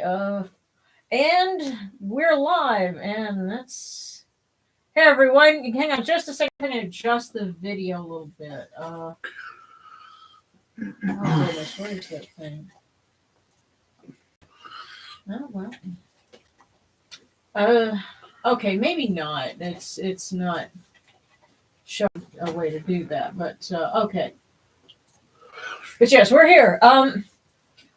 Uh, and we're live, and that's hey everyone. Hang on just a second. I'm gonna adjust the video a little bit. Oh goodness, where is that thing? Oh well. Uh, okay, maybe not. It's not showing a way to do that, but okay. But yes, we're here.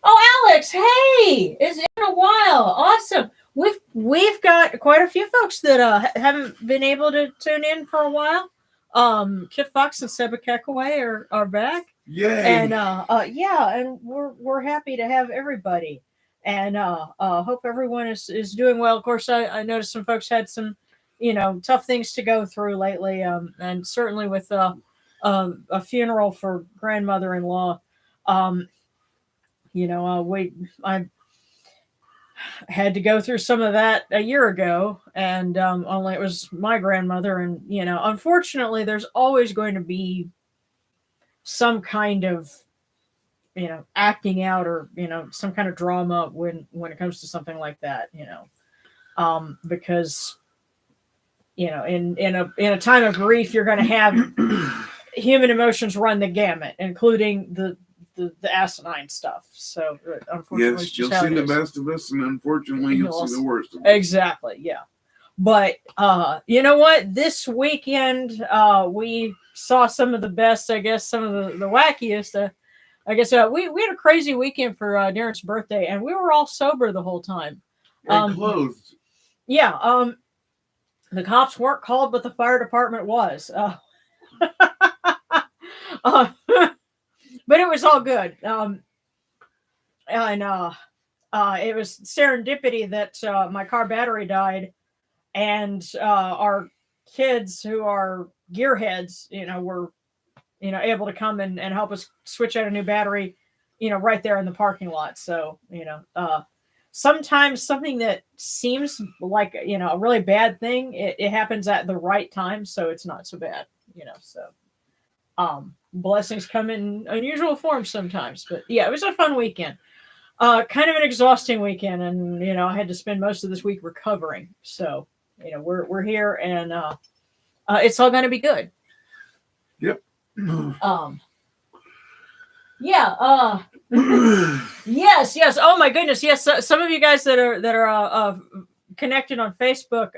Oh, Alex, hey, it's been a while. Awesome. We've got quite a few folks that haven't been able to tune in for a while. Kit Fox and Seba Kekaway are back. Yay! And yeah, and we're happy to have everybody. And hope everyone is doing well. Of course, I noticed some folks had some, tough things to go through lately. And certainly with a funeral for grandmother-in-law. Um, I had to go through some of that a year ago, and only it was my grandmother, and unfortunately, there's always going to be some kind of acting out or some kind of drama when it comes to something like that, because in a time of grief, you're going to have human emotions run the gamut, including the asinine stuff. So unfortunately, yes, you'll see the best of us, and unfortunately, you'll see the worst of us. Exactly, yeah. But you know what? This weekend, we saw some of the best. I guess some of the wackiest. I guess we had a crazy weekend for Darren's birthday, and we were all sober the whole time. And clothed. Yeah. The cops weren't called, but the fire department was. But it was all good. And it was serendipity that my car battery died, and our kids who are gearheads, were able to come and help us switch out a new battery, right there in the parking lot. So sometimes something that seems like a really bad thing, it happens at the right time, so it's not so bad. So blessings come in unusual forms sometimes. But yeah, it was a fun weekend. Kind of an exhausting weekend, and I had to spend most of this week recovering. So we're here, and it's all going to be good. Yep. Yeah. Yes. Oh my goodness. Yes. Some of you guys that are connected on Facebook.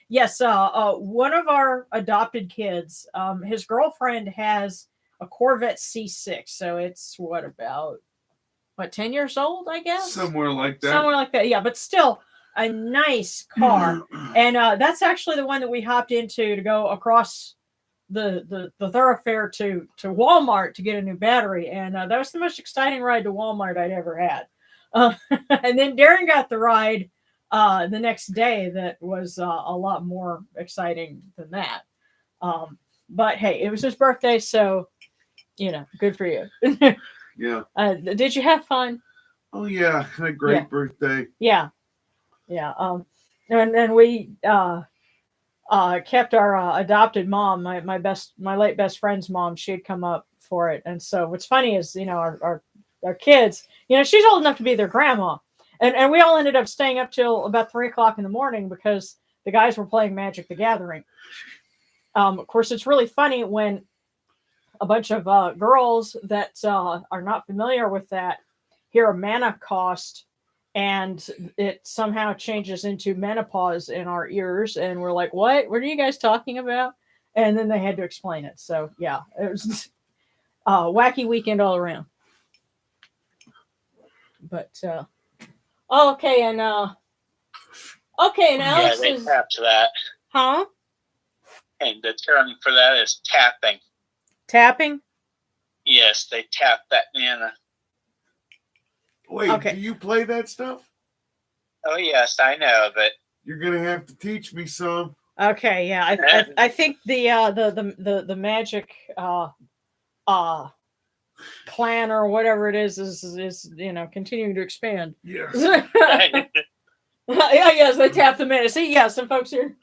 Yes. One of our adopted kids. His girlfriend has a Corvette C6. So it's about 10 years old, I guess. Somewhere like that. Yeah, but still a nice car. And that's actually the one that we hopped into to go across the thoroughfare to Walmart to get a new battery. And that was the most exciting ride to Walmart I'd ever had. And then Darren got the ride the next day that was a lot more exciting than that. But hey, it was his birthday, so good for you. Yeah. Did you have fun? Oh yeah, a great birthday. Yeah. And then we kept our adopted mom, my late best friend's mom. She had come up for it, and so what's funny is our kids. She's old enough to be their grandma, and we all ended up staying up till about 3 o'clock in the morning because the guys were playing Magic the Gathering. Of course, it's really funny when a bunch of girls that are not familiar with that hear a mana cost, and it somehow changes into menopause in our ears, and we're like, what are you guys talking about? And then they had to explain it. So yeah, it was a wacky weekend all around. But okay, and Alex they tapped that. Huh? And the term for that is tapping. Tapping? Yes, they tap that mana. Wait, okay. Do you play that stuff? Oh yes, I know, but you're gonna have to teach me some. Okay, yeah, I think the magic clan or whatever it is continuing to expand. Yes. Yes, they tap the mana. See, yeah, some folks here.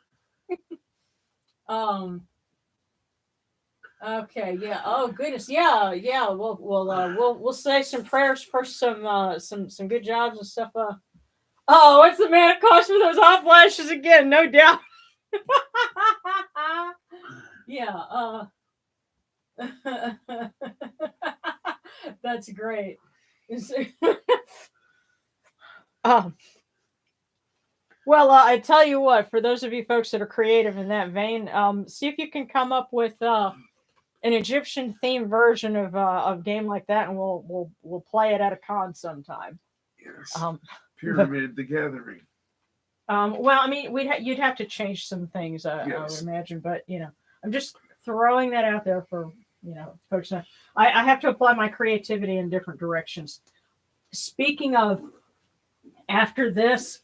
Okay, yeah. Oh goodness, yeah. We'll say some prayers for some good jobs and stuff Oh, what's the man cost for those hot flashes again? No doubt. Yeah. That's great. um, well, I tell you what, for those of you folks that are creative in that vein, see if you can come up with an Egyptian themed version of game like that, and we'll play it at a con sometime. Yes. Um, Pyramid the Gathering. Well, I mean, you'd have to change some things, Yes. I would imagine, but I'm just throwing that out there for folks. I have to apply my creativity in different directions. Speaking of, after this,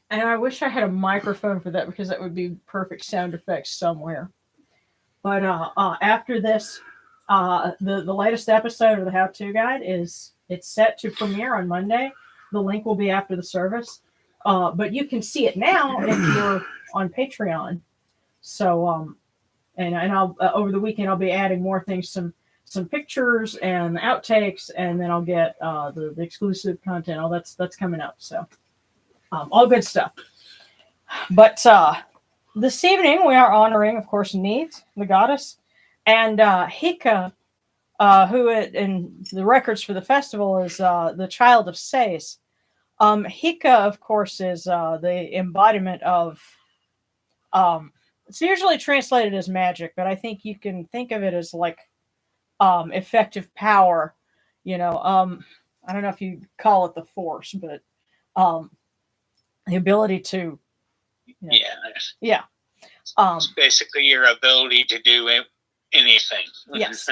and I wish I had a microphone for that because that would be perfect sound effects somewhere. But after this, the latest episode of the How To Guide it's set to premiere on Monday. The link will be after the service. But you can see it now if you're on Patreon. So, and I'll over the weekend I'll be adding more things, some pictures and outtakes, and then I'll get the exclusive content. All that's coming up. So, all good stuff. But this evening we are honoring, of course, Neith, the goddess, and Heka, who in the records for the festival is the child of Sais. Heka, of course, is the embodiment of. It's usually translated as magic, but I think you can think of it as like effective power. I don't know if you call it the force, but the ability to. Yeah. It's basically your ability to do anything. Yes.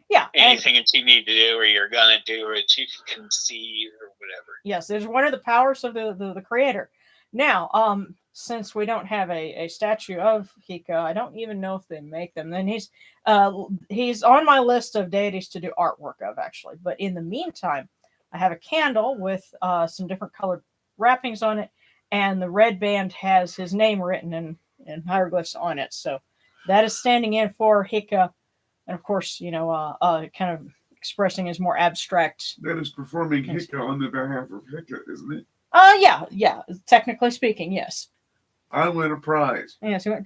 Yeah. Anything that you need to do, or you're gonna do, or that you can conceive, or whatever. Yes, it's one of the powers of the creator. Now, since we don't have a statue of Heka, I don't even know if they make them. Then he's on my list of deities to do artwork of, actually. But in the meantime, I have a candle with some different colored wrappings on it, and the red band has his name written in hieroglyphs on it. So that is standing in for Heka, and of course, kind of expressing his more abstract. That is performing Heka on the behalf of Heka, isn't it? Yeah. Technically speaking, yes. I win a prize. Yeah, so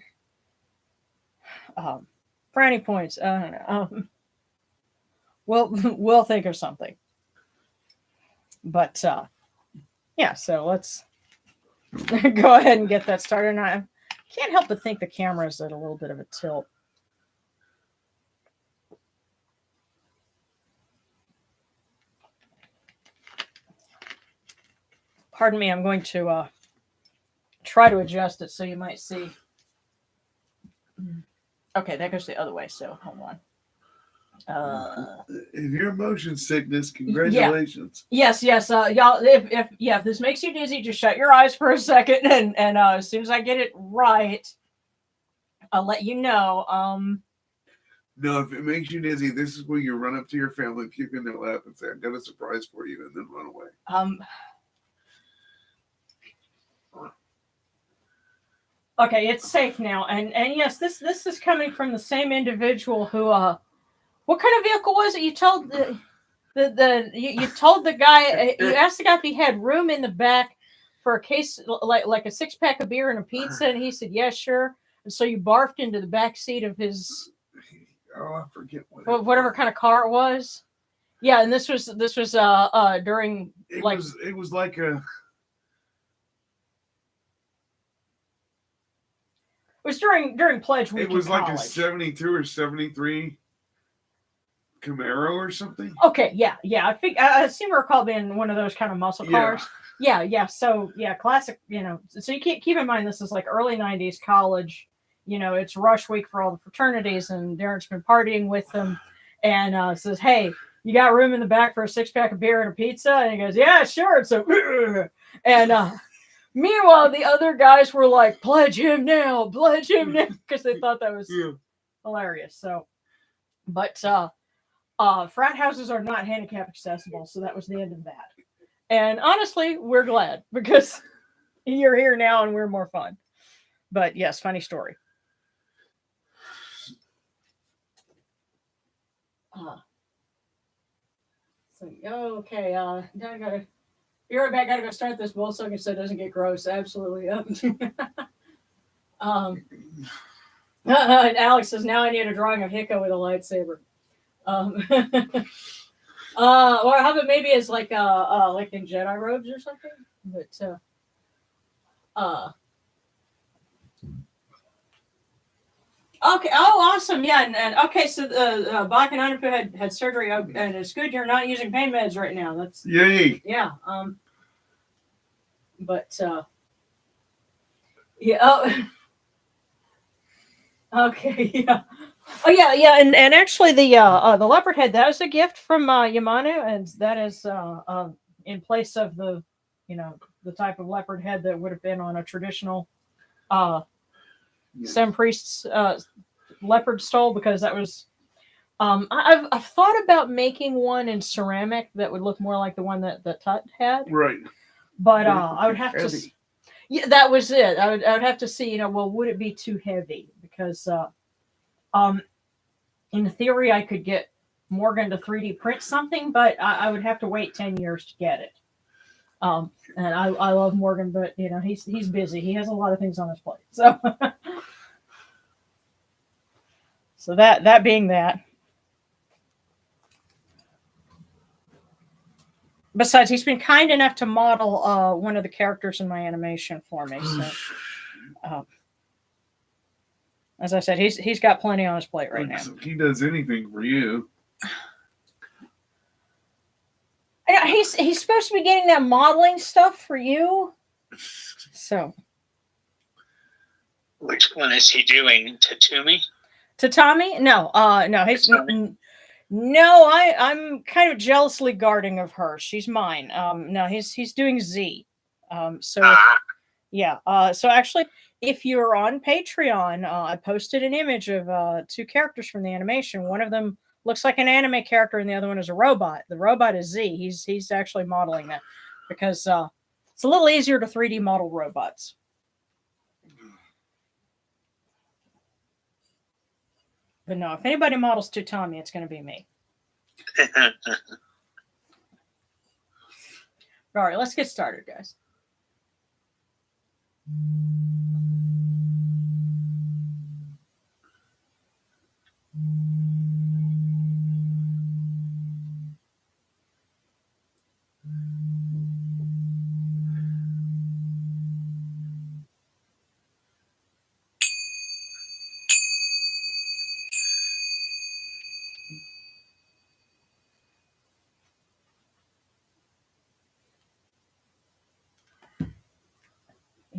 brownie points. I don't know. We'll think of something. But yeah, so let's go ahead and get that started. And I can't help but think the camera's at a little bit of a tilt. Pardon me, I'm going to try to adjust it so you might see. Okay, that goes the other way, so hold on. If you're motion sickness, congratulations. Yeah. Yes. Y'all, if this makes you dizzy, just shut your eyes for a second, and as soon as I get it right, I'll let you know. No, if it makes you dizzy, this is where you run up to your family, puke in their lap, and say, "I've got a surprise for you," and then run away. Okay, it's safe now, and yes, this is coming from the same individual who what kind of vehicle was it? You told you told the guy, you asked the guy if he had room in the back for a case, like a 6-pack of beer and a pizza, and he said yes, sure. And so you barfed into the back seat of his I forget whatever kind of car it was. Yeah, and this was during it was like a. It was during pledge week. It was like college. a 72 or 73 Camaro or something. Okay, yeah. I seem to recall being one of those kind of muscle cars. Yeah. So yeah, classic. So you keep in mind this is like early '90s college. It's rush week for all the fraternities, and Darren's been partying with them, and says, "Hey, you got room in the back for a 6-pack of beer and a pizza?" And he goes, "Yeah, sure." So, and meanwhile, the other guys were like, pledge him now, because they thought that was hilarious. So, but frat houses are not handicap accessible, so that was the end of that. And honestly, we're glad, because you're here now and we're more fun. But yes, funny story. So, okay, now I gotta Be right back. Gotta go start this bowl sucking so it doesn't get gross. Absolutely. Alex says, now I need a drawing of Heka with a lightsaber. Or how about maybe as like in Jedi robes or something? But okay. Oh, awesome. Yeah. And okay. So Bach and Anapu had surgery, and it's good you're not using pain meds right now. That's Yay. yeah. But yeah. Oh. Okay. Yeah. Oh yeah. Yeah. And actually the leopard head, that was a gift from Yamanu, and that is in place of the the type of leopard head that would have been on a traditional Sem priest's leopard stole, because that was I've thought about making one in ceramic that would look more like the one that Tut had, Right. but I would have to. Yeah, that was it. I would have to see. Well, would it be too heavy? Because in theory, I could get Morgan to 3D print something, but I would have to wait 10 years to get it. And I love Morgan, but he's busy. He has a lot of things on his plate. So so that being that. Besides, he's been kind enough to model one of the characters in my animation for me. So as I said, he's got plenty on his plate right now. He does anything for you. He's supposed to be getting that modeling stuff for you. So, which one is he doing? Tatumi? Tatami? No, no, he's Tatami? no. I'm kind of jealously guarding of her. She's mine. No, he's doing Z. So yeah. So actually, if you're on Patreon, I posted an image of 2 characters from the animation. One of them looks like an anime character, and the other one is a robot. The robot is Z. He's actually modeling that because it's a little easier to 3D model robots. But no, if anybody models Tutami, it's going to be me. All right, let's get started, guys.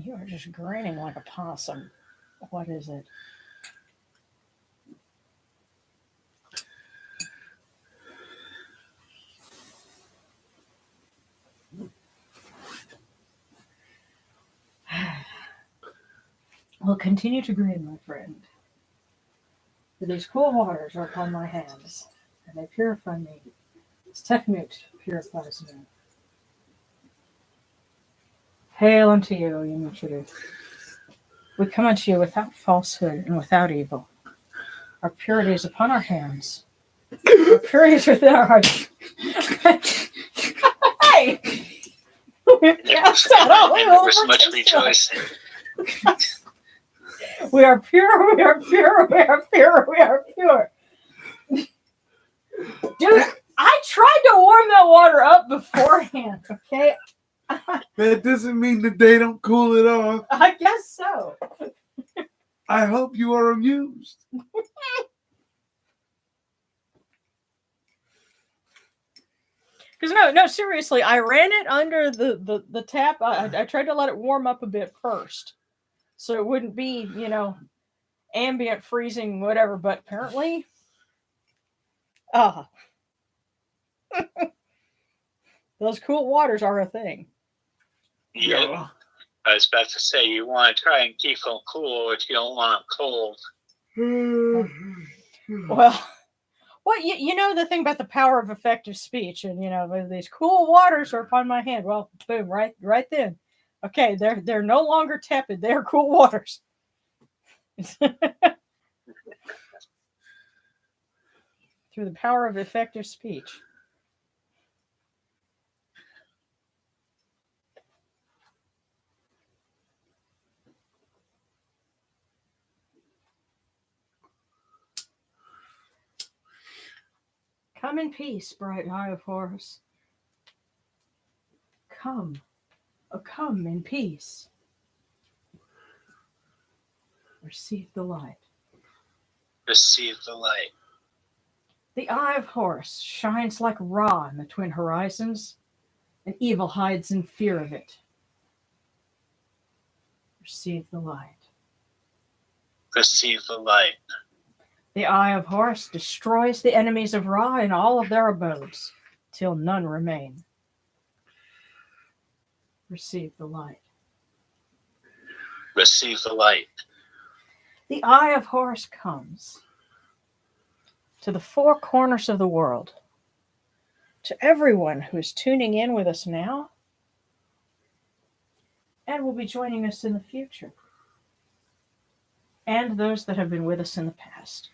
You are just grinning like a possum. What is it? Well, continue to grin, my friend. For these cool waters are upon my hands, and they purify me. This technique purifies me. Hail unto you, O Yamichuru. We come unto you without falsehood and without evil. Our purity is upon our hands. Our purity is within our hearts. Hey! There was much rejoicing. We are pure, we are pure, we are pure, we are pure. Dude, I tried to warm that water up beforehand, okay? That doesn't mean that they don't cool it off. I guess so. I hope you are amused. Because no, seriously, I ran it under the tap. I tried to let it warm up a bit first, so it wouldn't be, ambient freezing, whatever. But apparently, those cool waters are a thing. Yeah. I was about to say, you want to try and keep them cool if you don't want them cold. Well, the thing about the power of effective speech, and these cool waters are upon my hand. Well, boom, right then. Okay, they're no longer tepid; they're cool waters. Through the power of effective speech. Come in peace, bright eye of Horus. Come, oh come in peace. Receive the light. Receive the light. The eye of Horus shines like Ra in the twin horizons, and evil hides in fear of it. Receive the light. Receive the light. The eye of Horus destroys the enemies of Ra in all of their abodes, till none remain. Receive the light. Receive the light. The eye of Horus comes to the four corners of the world, to everyone who is tuning in with us now and will be joining us in the future, and those that have been with us in the past.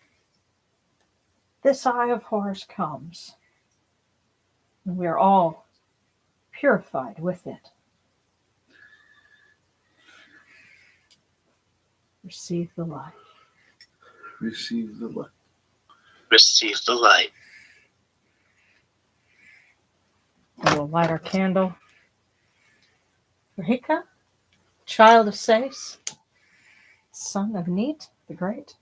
This eye of Horus comes, and we are all purified with it. Receive the light. Receive the light. Receive the light. And we'll light our candle for Heka, child of Sais, son of Neith the Great.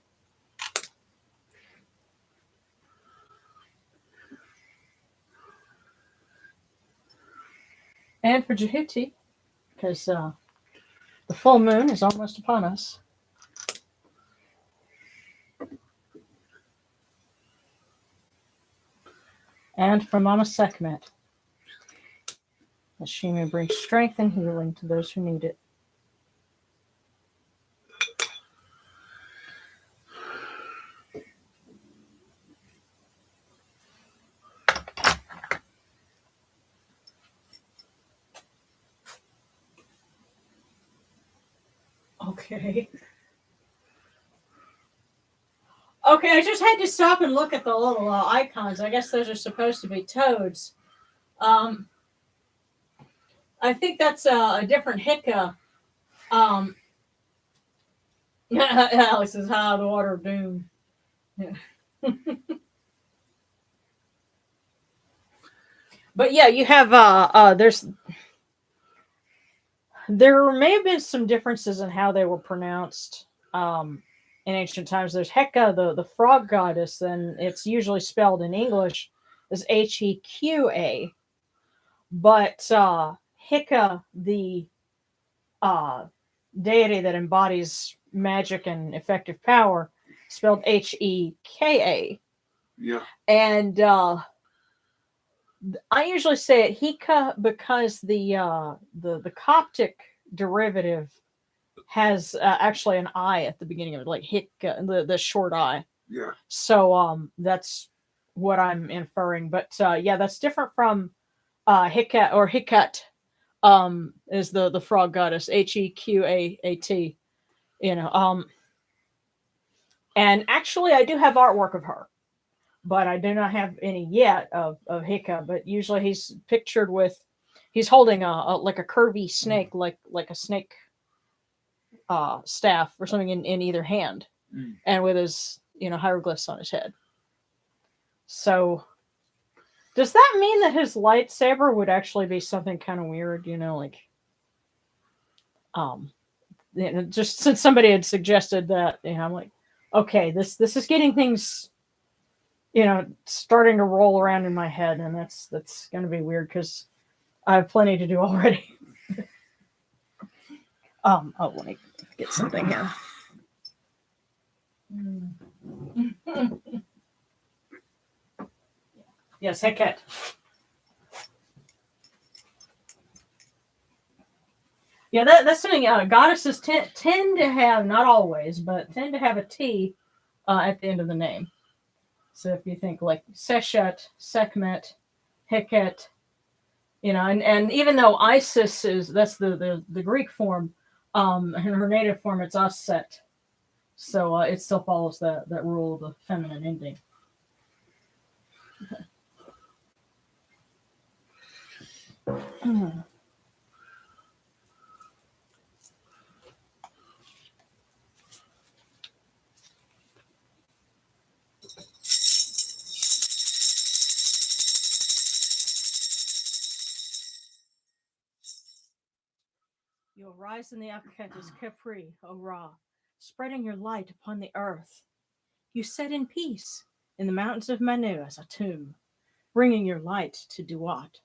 And for Jehuti, because the full moon is almost upon us. And for Mama Sekhmet, that she may bring strength and healing to those who need it. Okay. Okay, I just had to stop and look at the little icons. I guess those are supposed to be toads. I think that's a different Heka. Alex says, the water of doom. Yeah. But yeah, you have, there may have been some differences in how they were pronounced in ancient times. There's Heka, the frog goddess, and it's usually spelled in English as Heqa. But Heka, the deity that embodies magic and effective power, spelled Heka. Yeah. And I usually say it Heka because the Coptic derivative has actually an I at the beginning of it, like Hika, the short I. Yeah. So that's what I'm inferring. But yeah, that's different from Heka or Hikat. Is the frog goddess Heqaat. And actually, I do have artwork of her, but I do not have any yet of Heka. But usually, he's pictured with, he's holding like a curvy snake, like a snake staff or something in either hand, and with his hieroglyphs on his head. So, does that mean that his lightsaber would actually be something kind of weird? Like, just since somebody had suggested that, I'm like, okay, this is getting things, starting to roll around in my head, and that's going to be weird because I have plenty to do already. Let me get something here. Yes, Heket. Yeah, that's something goddesses tend to have, not always, but tend to have a T at the end of the name. So if you think like Seshet, Sekhmet, Heket, and even though Isis that's the Greek form, in her native form it's Aset. So it still follows that rule of the feminine ending. Okay. You arise in the Aphetis Capri, O Ra, spreading your light upon the earth. You set in peace in the mountains of Manu as a tomb, bringing your light to Duat.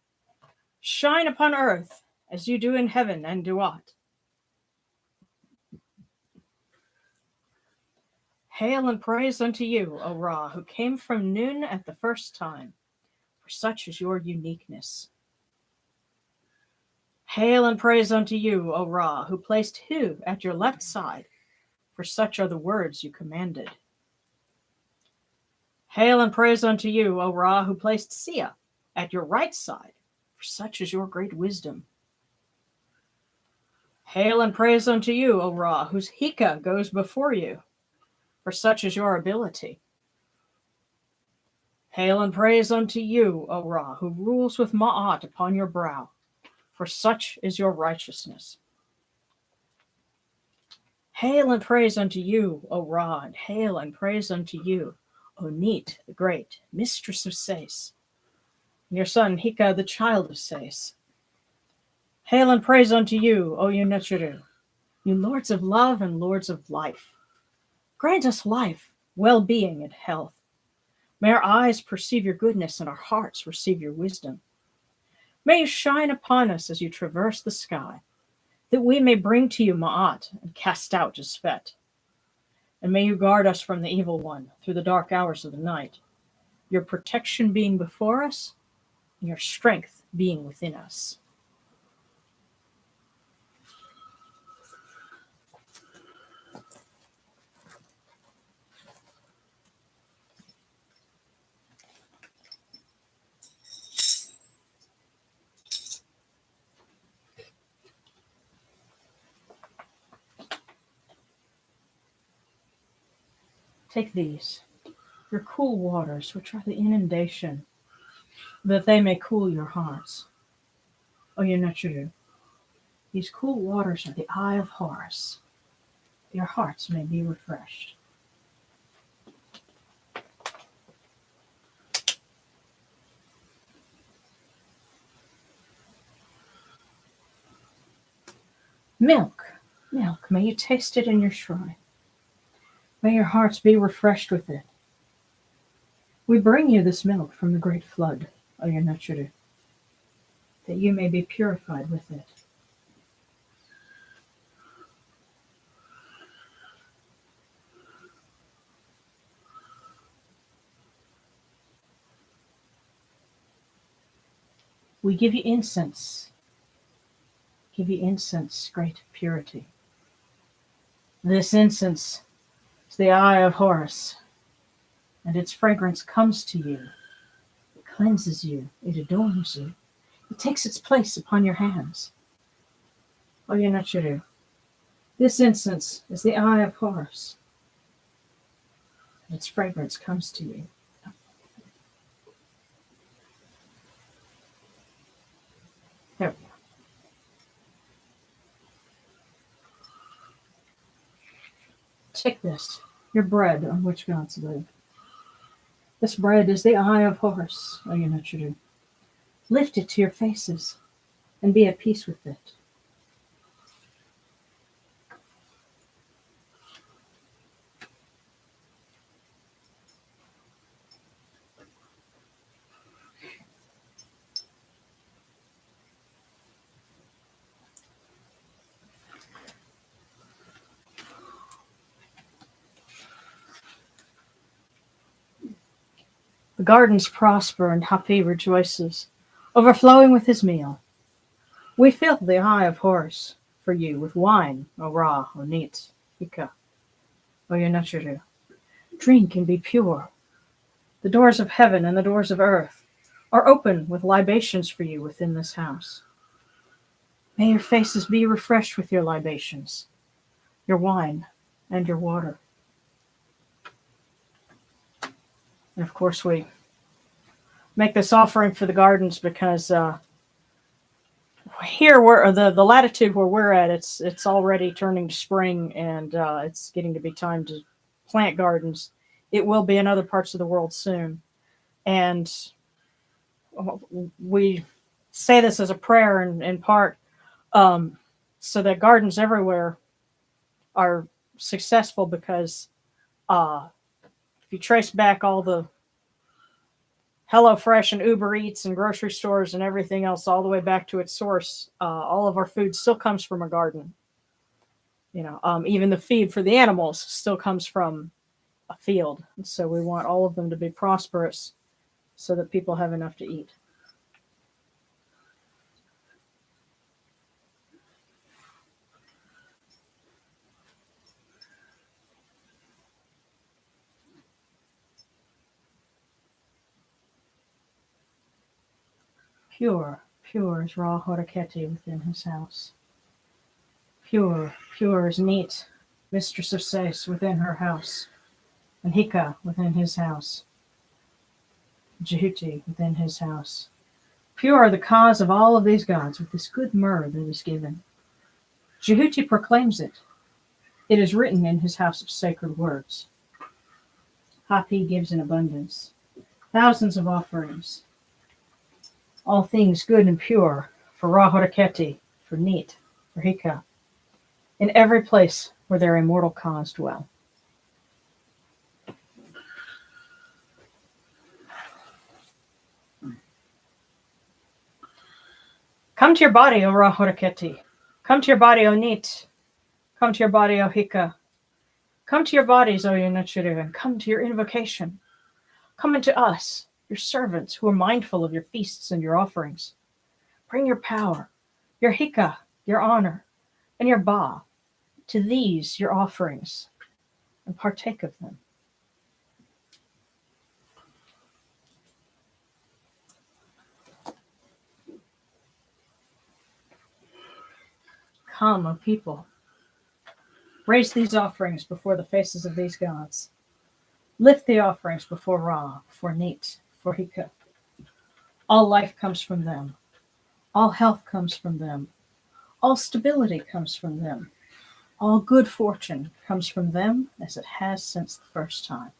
Shine upon earth as you do in heaven and Duat. Hail and praise unto you, O Ra, who came from noon at the first time, for such is your uniqueness. Hail and praise unto you, O Ra, who placed Hu at your left side, for such are the words you commanded. Hail and praise unto you, O Ra, who placed Sia at your right side, for such is your great wisdom. Hail and praise unto you, O Ra, whose Heka goes before you, for such is your ability. Hail and praise unto you, O Ra, who rules with Ma'at upon your brow, for such is your righteousness. Hail and praise unto you, O Ra, and hail and praise unto you, O Neith the great, mistress of Sais, and your son Heka, the child of Sais. Hail and praise unto you, O Yunechiru, you lords of love and lords of life. Grant us life, well-being, and health. May our eyes perceive your goodness and our hearts receive your wisdom. May you shine upon us as you traverse the sky, that we may bring to you Ma'at and cast out Jesphet. And may you guard us from the evil one through the dark hours of the night, your protection being before us and your strength being within us. Take these, your cool waters, which are the inundation, that they may cool your hearts. O Yunechiru, these cool waters are the eye of Horus. Your hearts may be refreshed. Milk, milk, may you taste it in your shrine. May your hearts be refreshed with it. We bring you this milk from the great flood, O Yunechiru, that you may be purified with it. We give you incense. Give you incense, great purity. This incense is the eye of Horus, and its fragrance comes to you. It cleanses you. It adorns you. It takes its place upon your hands. O Yunechiru, this incense is the eye of Horus, and its fragrance comes to you. There we go. Take this, your bread on which gods live. This bread is the eye of Horus, O Yunechiru. Lift it to your faces and be at peace with it. The gardens prosper and Hapi rejoices, overflowing with his meal. We fill the eye of Horus for you with wine, O Ra, O Neith, Heka, O Yunechiru. Drink and be pure. The doors of heaven and the doors of earth are open with libations for you within this house. May your faces be refreshed with your libations, your wine, and your water. And of course, we make this offering for the gardens because here, where the latitude where we're at, it's already turning to spring, and it's getting to be time to plant gardens. It will be in other parts of the world soon, and we say this as a prayer in part. so that gardens everywhere are successful because if you trace back all the HelloFresh and Uber Eats and grocery stores and everything else all the way back to its source, all of our food still comes from a garden. Even the feed for the animals still comes from a field. And so we want all of them to be prosperous so that people have enough to eat. Pure, pure is Ra Horaketi within his house. Pure, pure is Neith, mistress of Sais, within her house, and Heka within his house, Jehuti within his house. Pure are the cause of all of these gods with this good myrrh that is given. Jehuti proclaims it. It is written in his house of sacred words. Hapi gives in abundance, thousands of offerings. All things good and pure for Ra Horaketi, for Neith, for Heka, in every place where their immortal cause dwell. Come to your body, O Ra Horaketi. Come to your body, O Neith. Come to your body, O Heka. Come to your bodies, O Yonachuru, and come to your invocation. Come unto us, your servants, who are mindful of your feasts and your offerings. Bring your power, your Heka, your honor, and your Ba, to these your offerings, and partake of them. Come, O people. Raise these offerings before the faces of these gods. Lift the offerings before Ra, for Neith, for Heka. All life comes from them. All health comes from them. All stability comes from them. All good fortune comes from them as it has since the first time.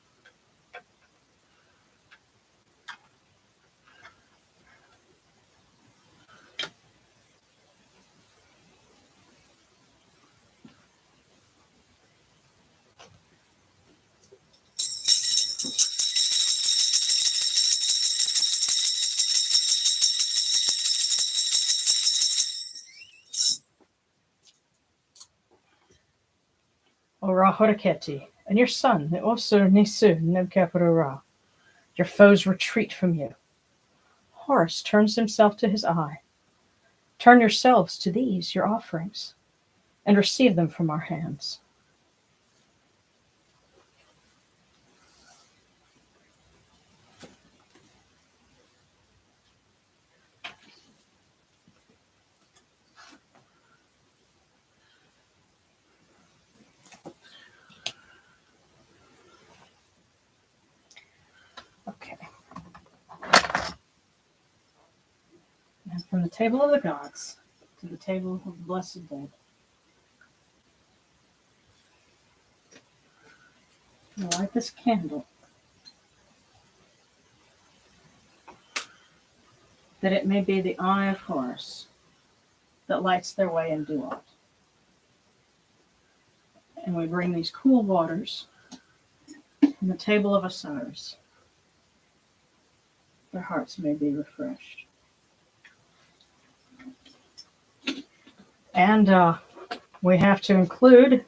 O Ra Horaketi, and your son, the Osur Nisu Nebkapuru Ra. Your foes retreat from you. Horus turns himself to his eye. Turn yourselves to these, your offerings, and receive them from our hands. Okay. And from the table of the gods to the table of the blessed dead. I light this candle that it may be the eye of Horus that lights their way in Duat. And we bring these cool waters from the table of Osiris. Their hearts may be refreshed. And we have to include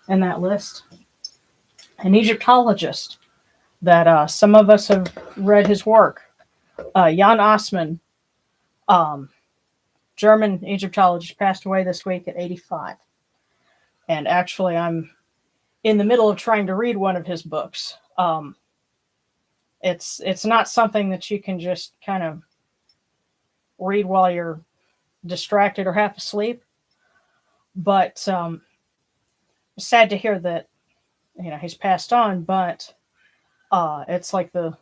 in that list an Egyptologist that some of us have read his work. Jan Assmann, German Egyptologist, passed away this week at 85. And actually, I'm in the middle of trying to read one of his books. It's not something that you can just kind of read while you're distracted or half asleep. But sad to hear that he's passed on. But it's like the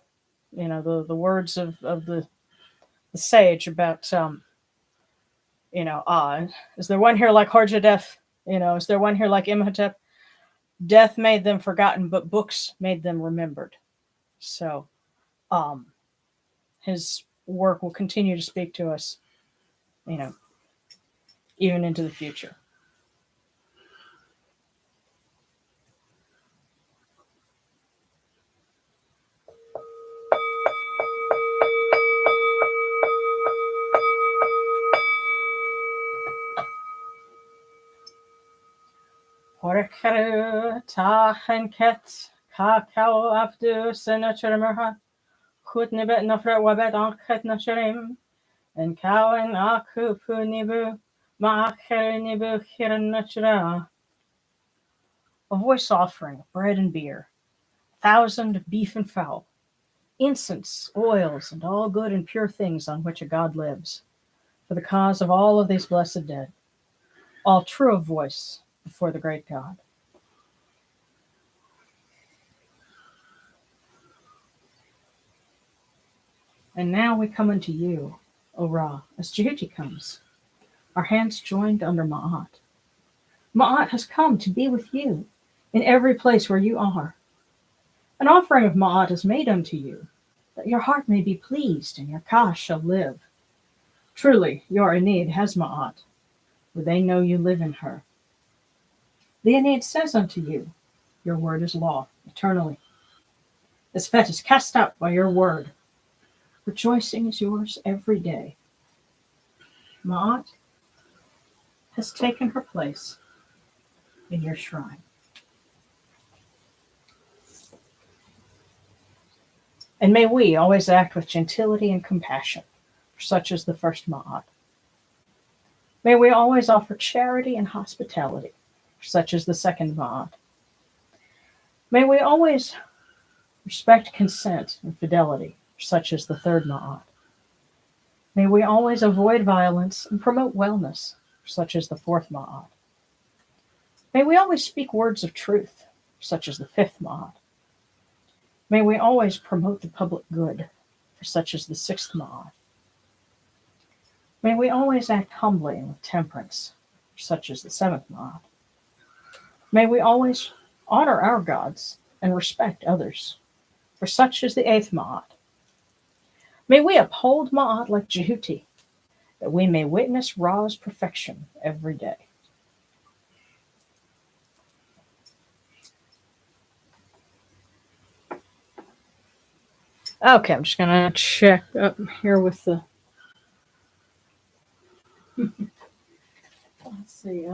words of the sage about is there one here like Horjadef? Is there one here like Imhotep? Death made them forgotten, but books made them remembered. So his work will continue to speak to us, even into the future. Horkaru tahenket kakao abdu senachurmerha kutnibet nafra wabet anket nasharim and kawen akupu nibu maacher nibu hiranachra. A voice offering, bread and beer, 1,000 of beef and fowl, incense, oils, and all good and pure things on which a god lives, for the cause of all of these blessed dead, all true of voice before the great God. And now we come unto you, O Ra, as Jehuti comes, our hands joined under Ma'at. Ma'at has come to be with you in every place where you are. An offering of Ma'at is made unto you, that your heart may be pleased and your Kash shall live. Truly, your Aeneid has Ma'at, for they know you live in her. The Aeneid says unto you, your word is law, eternally. This fet is cast out by your word. Rejoicing is yours every day. Ma'at has taken her place in your shrine. And may we always act with gentility and compassion, for such is the first Ma'at. May we always offer charity and hospitality, for such is the second Ma'at. May we always respect consent and fidelity, for such is the third Ma'at. May we always avoid violence and promote wellness, for such is the fourth Ma'at. May we always speak words of truth, for such is the fifth Ma'at. May we always promote the public good, for such is the sixth Ma'at. May we always act humbly and with temperance, for such is the seventh Ma'at. May we always honor our gods and respect others, for such is the eighth Ma'at. May we uphold Ma'at like Jehuti, that we may witness Ra's perfection every day. Okay, I'm just going to check up here with the... Let's see.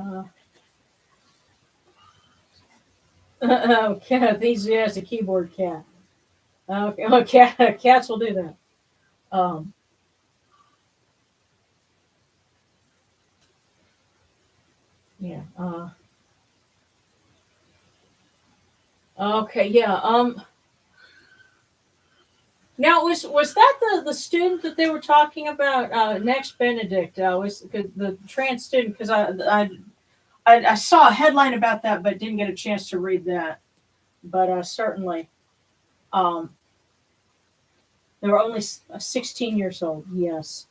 Cat, these has a keyboard cat. Okay, oh, cats will do that. Yeah. Okay. Yeah. Now, was that the student that they were talking about? Next Benedict was the trans student, because I saw a headline about that, but didn't get a chance to read that. But certainly, they were only 16 years old. Yes.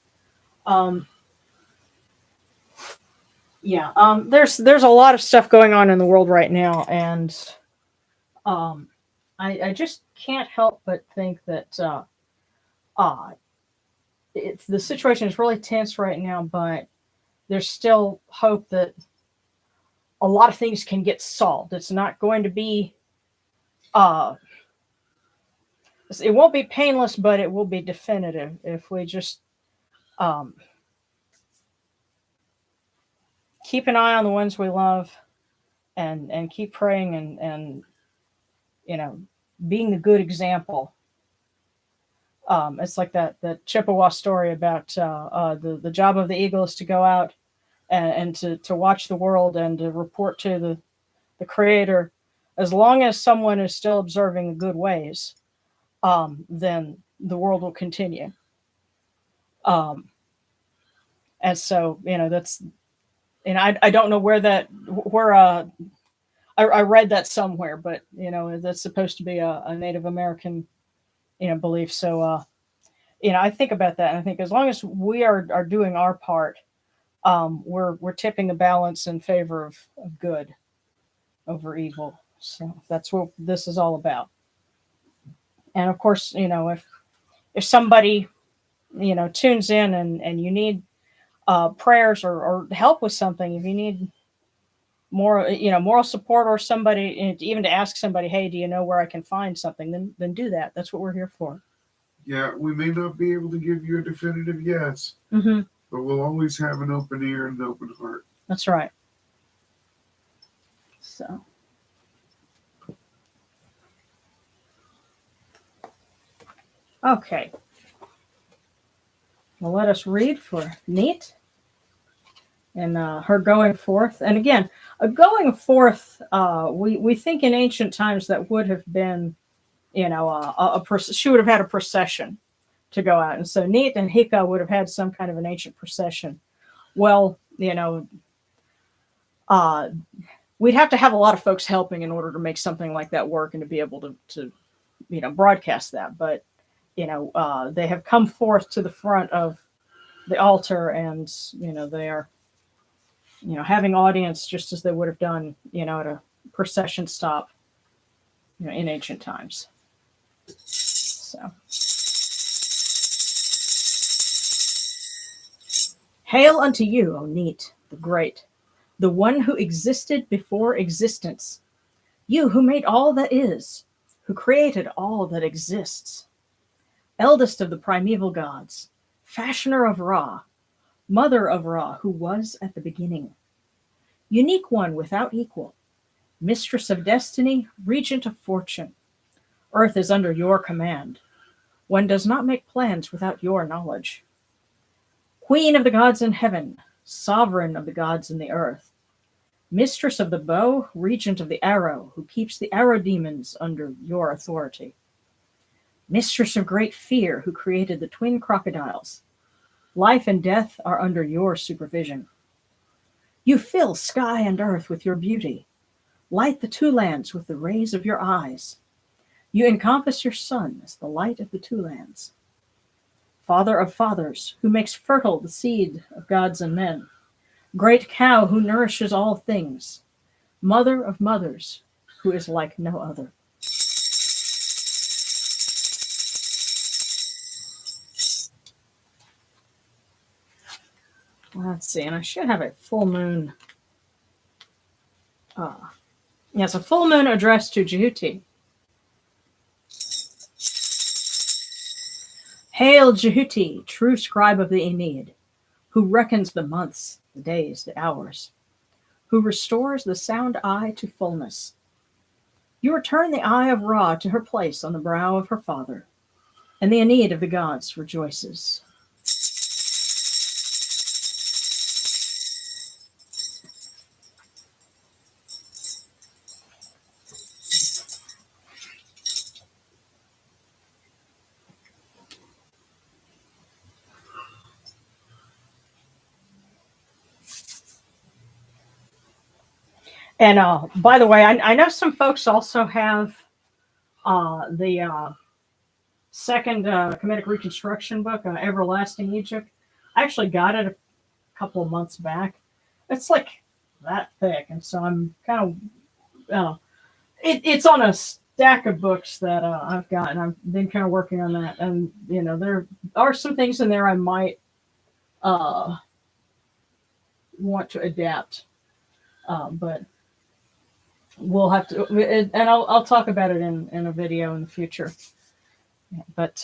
Yeah. There's a lot of stuff going on in the world right now, and I just can't help but think that the situation is really tense right now, but there's still hope that a lot of things can get solved. It's not going to be, it won't be painless, but it will be definitive if we just keep an eye on the ones we love and keep praying and being the good example. It's like that Chippewa story about the job of the eagle is to go out and to watch the world and to report to the creator. As long as someone is still observing the good ways, then the world will continue. And so, that's, I don't know where I read that somewhere, but that's supposed to be a Native American belief. So I think about that, and I think as long as we are doing our part, we're tipping the balance in favor of good over evil. So that's what this is all about. And of course, if somebody tunes in and you need prayers or help with something, if you need more, moral support, or somebody, even to ask somebody, hey, do you know where I can find something? Then do that. That's what we're here for. Yeah, we may not be able to give you a definitive yes, Mm-hmm. but we'll always have an open ear and an open heart. That's right. So. Okay. Well, let us read for Neith and her going forth. And again, a going forth, we think in ancient times that would have been, she would have had a procession to go out. And so Neith and Heka would have had some kind of an ancient procession. Well, we'd have to have a lot of folks helping in order to make something like that work and to be able to broadcast that. But they have come forth to the front of the altar, and they are having audience just as they would have done at a procession stop in ancient times. So, hail unto you, O Neith the Great, the one who existed before existence, you who made all that is, who created all that exists, eldest of the primeval gods, fashioner of Ra, mother of Ra, who was at the beginning, unique one without equal, mistress of destiny, regent of fortune. Earth is under your command. One does not make plans without your knowledge. Queen of the gods in heaven, sovereign of the gods in the earth, mistress of the bow, regent of the arrow, who keeps the arrow demons under your authority. Mistress of great fear, who created the twin crocodiles. Life and death are under your supervision. You fill sky and earth with your beauty. Light the two lands with the rays of your eyes. You encompass your son as the light of the two lands. Father of fathers, who makes fertile the seed of gods and men. Great cow who nourishes all things. Mother of mothers, who is like no other. Let's see, and I should have a full moon. Yes, a full moon address to Jehuti. Hail Jehuti, true scribe of the Aeneid, who reckons the months, the days, the hours, who restores the sound eye to fullness. You return the eye of Ra to her place on the brow of her father, and the Aeneid of the gods rejoices. And by the way, I know some folks also have the second Kemetic reconstruction book, Everlasting Egypt. I actually got it a couple of months back. It's like that thick, and so I'm kind of it's on a stack of books that I've got, and I've been kind of working on that. And there are some things in there I might want to adapt, but we'll have to, and I'll talk about it in a video in the future. But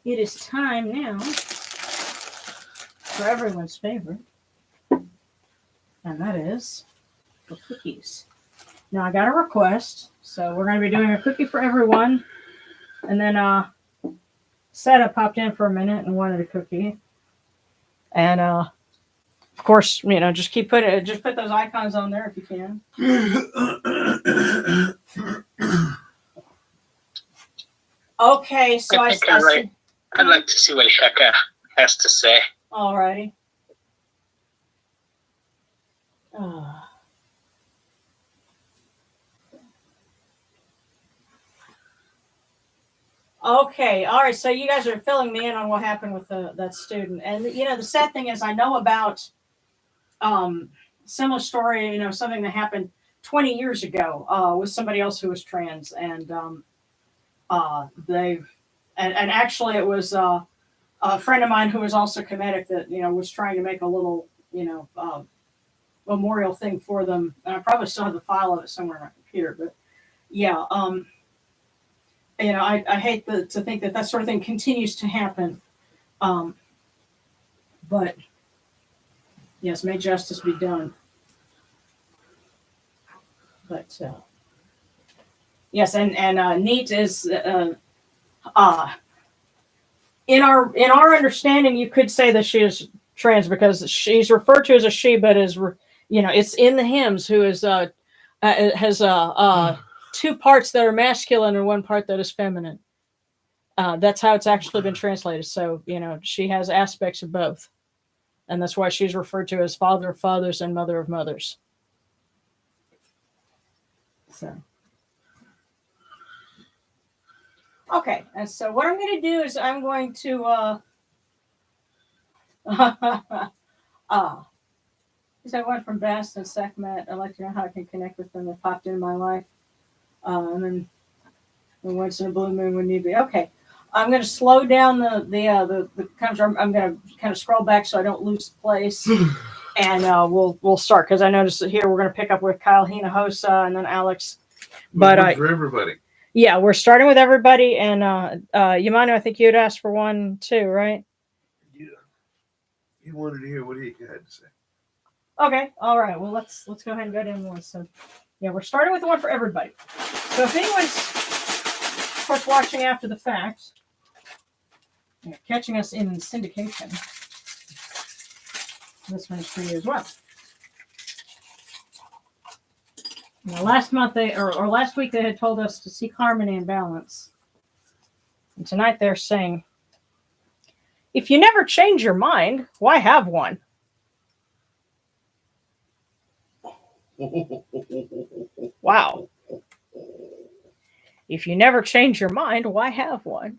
it is time now for everyone's favorite, and that is the cookies. Now I got a request, so we're going to be doing a cookie for everyone. And then Seta popped in for a minute and wanted a cookie. And of course, just put those icons on there if you can. Okay, so I'd like to see what Heka has to say. Alrighty. Okay, all right. So you guys are filling me in on what happened with that student, and the sad thing is, I know about similar story. Something that happened 20 years ago with somebody else who was trans, and actually it was a friend of mine who was also Kemetic that, was trying to make a little, memorial thing for them. And I probably still have the file of it somewhere on my computer, but yeah, I hate to think that sort of thing continues to happen. But yes, may justice be done. But yes, and Neith is in our understanding, you could say that she is trans because she's referred to as a she, but it's in the hymns who is has two parts that are masculine and one part that is feminine. That's how it's actually been translated. So she has aspects of both, and that's why she's referred to as father of fathers and mother of mothers. So. Okay, and so what I'm going to do is I'm going to because I went from Bast and Sekhmet. I'd like to know how I can connect with them that popped into my life. And then once in a blue moon when need be. Okay, I'm going to slow down the I'm going to kind of scroll back so I don't lose the place, and we'll start because I noticed that here we're going to pick up with Kyle Hinojosa and then Alex. But for everybody. Yeah, we're starting with everybody, and Yamanu, I think you had asked for one too, right? Yeah. He wanted to hear what he had to say. Okay, all right. Well, let's go ahead and go down the list. So, yeah, we're starting with the one for everybody. So, if anyone's, of course, watching after the fact, catching us in syndication, this one's for you as well. Now, last month or last week they had told us to seek harmony and balance, and tonight they're saying, if you never change your mind, why have one? Wow. If you never change your mind, why have one?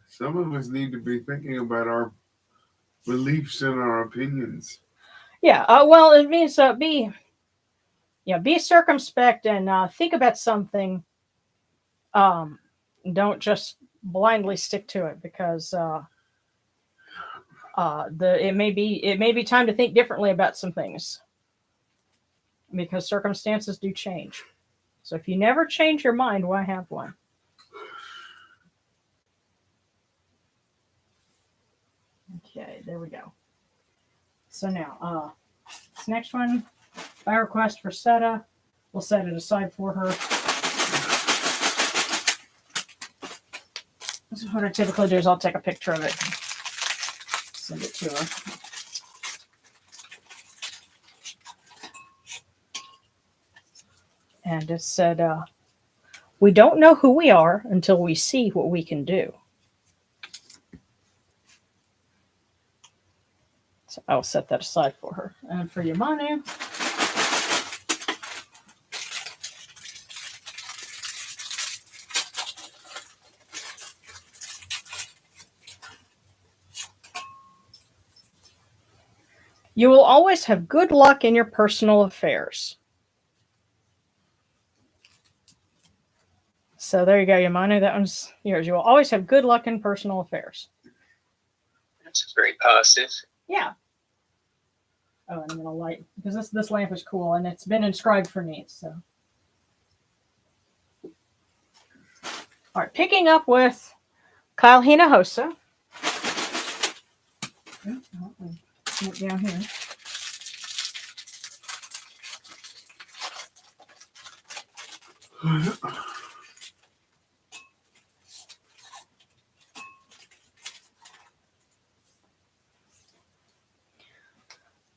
Some of us need to be thinking about our beliefs and our opinions. Yeah. Well, it means be circumspect and think about something. Don't just blindly stick to it because it may be time to think differently about some things because circumstances do change. So if you never change your mind, why have one? Okay, there we go. So now, this next one, by request for Seta, we'll set it aside for her. This is what I typically do is I'll take a picture of it, send it to her. And it said, we don't know who we are until we see what we can do. So I'll set that aside for her. And for Yamanu, you will always have good luck in your personal affairs. So there you go, Yamanu. That one's yours. You will always have good luck in personal affairs. That's very positive. Yeah. Oh, and I'm gonna light because this lamp is cool and it's been inscribed for Neith. So, all right, picking up with Kyle Hinojosa. Down here.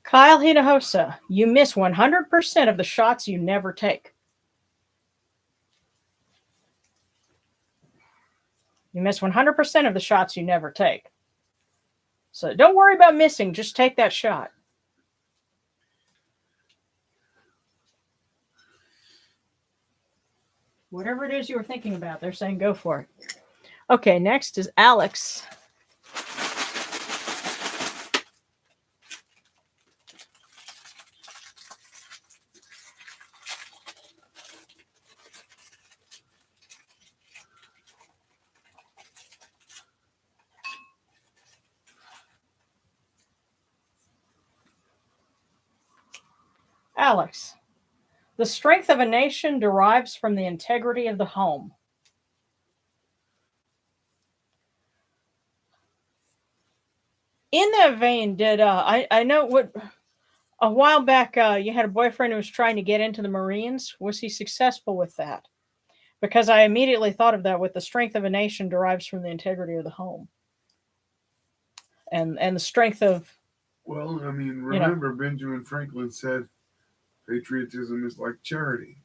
Kyle Hinojosa, you miss 100% of the shots you never take. You miss 100% of the shots you never take. So don't worry about missing. Just take that shot. Whatever it is you were thinking about, they're saying go for it. Okay, next is Alex. Alex, the strength of a nation derives from the integrity of the home. In that vein, did I know what a while back you had a boyfriend who was trying to get into the Marines? Was he successful with that? Because I immediately thought of that with the strength of a nation derives from the integrity of the home. And the strength of Well, I mean, remember Benjamin Franklin said patriotism is like charity.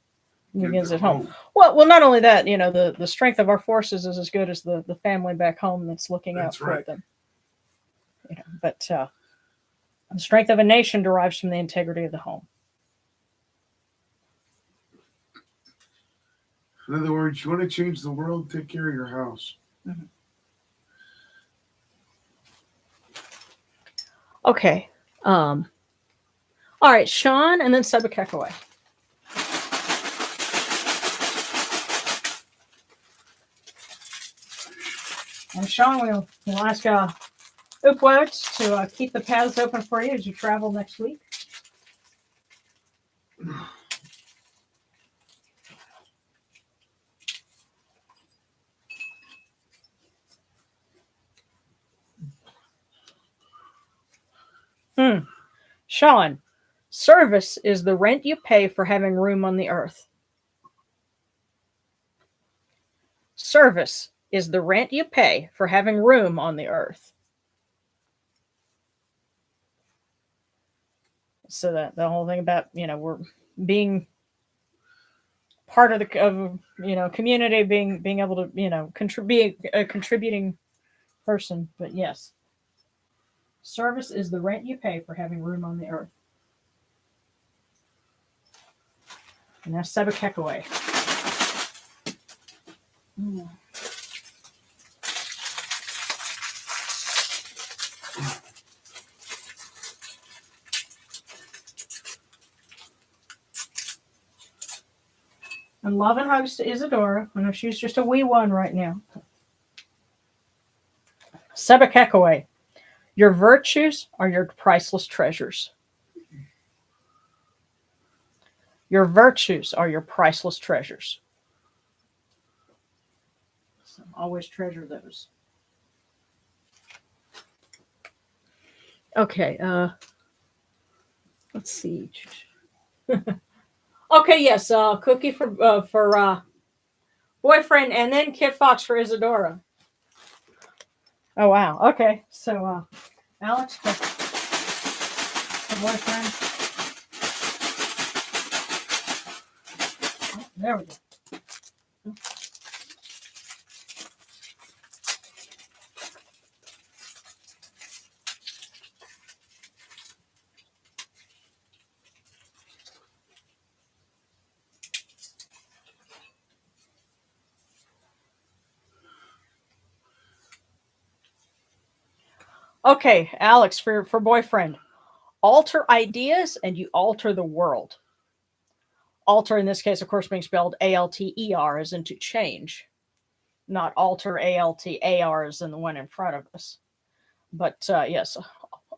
Begins at home. Well, not only that, the strength of our forces is as good as the family back home that's looking out for them. But the strength of a nation derives from the integrity of the home. In other words, you want to change the world, take care of your house. Mm-hmm. Okay. All right, Sean, and then Sebekekaway. And Sean, we'll ask Upwotes to keep the paths open for you as you travel next week. Sean, service is the rent you pay for having room on the earth. Service is the rent you pay for having room on the earth. So that the whole thing about, we're being part of the community, being able to, be a contributing person. But yes, service is the rent you pay for having room on the earth. And that's Sebekekaway. And love and hugs to Isadora. I know she's just a wee one right now. Sebekekaway. Your virtues are your priceless treasures. Your virtues are your priceless treasures. So always treasure those. Okay, let's see. Okay, yes, cookie for boyfriend, and then Kit Fox for Isadora. Oh wow. Okay, so Alex for boyfriend. Oh, there we go. Okay, Alex, for boyfriend. Alter ideas and you alter the world. Alter, in this case, of course, being spelled ALTER, as in to change. Not alter, ALTAR, as in the one in front of us. But yes,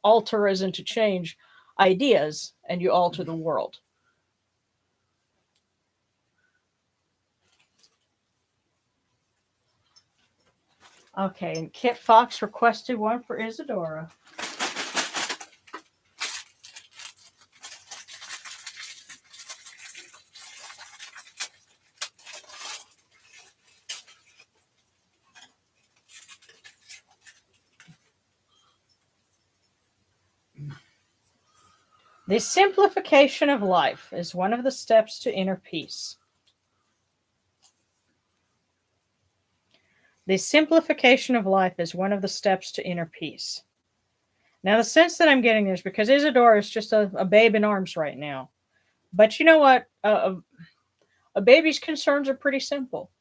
alter as in to change ideas and you alter the world. Okay, and Kit Fox requested one for Isadora. The simplification of life is one of the steps to inner peace. The simplification of life is one of the steps to inner peace. Now, the sense that I'm getting is because Isadora is just a babe in arms right now. But you know what? A baby's concerns are pretty simple.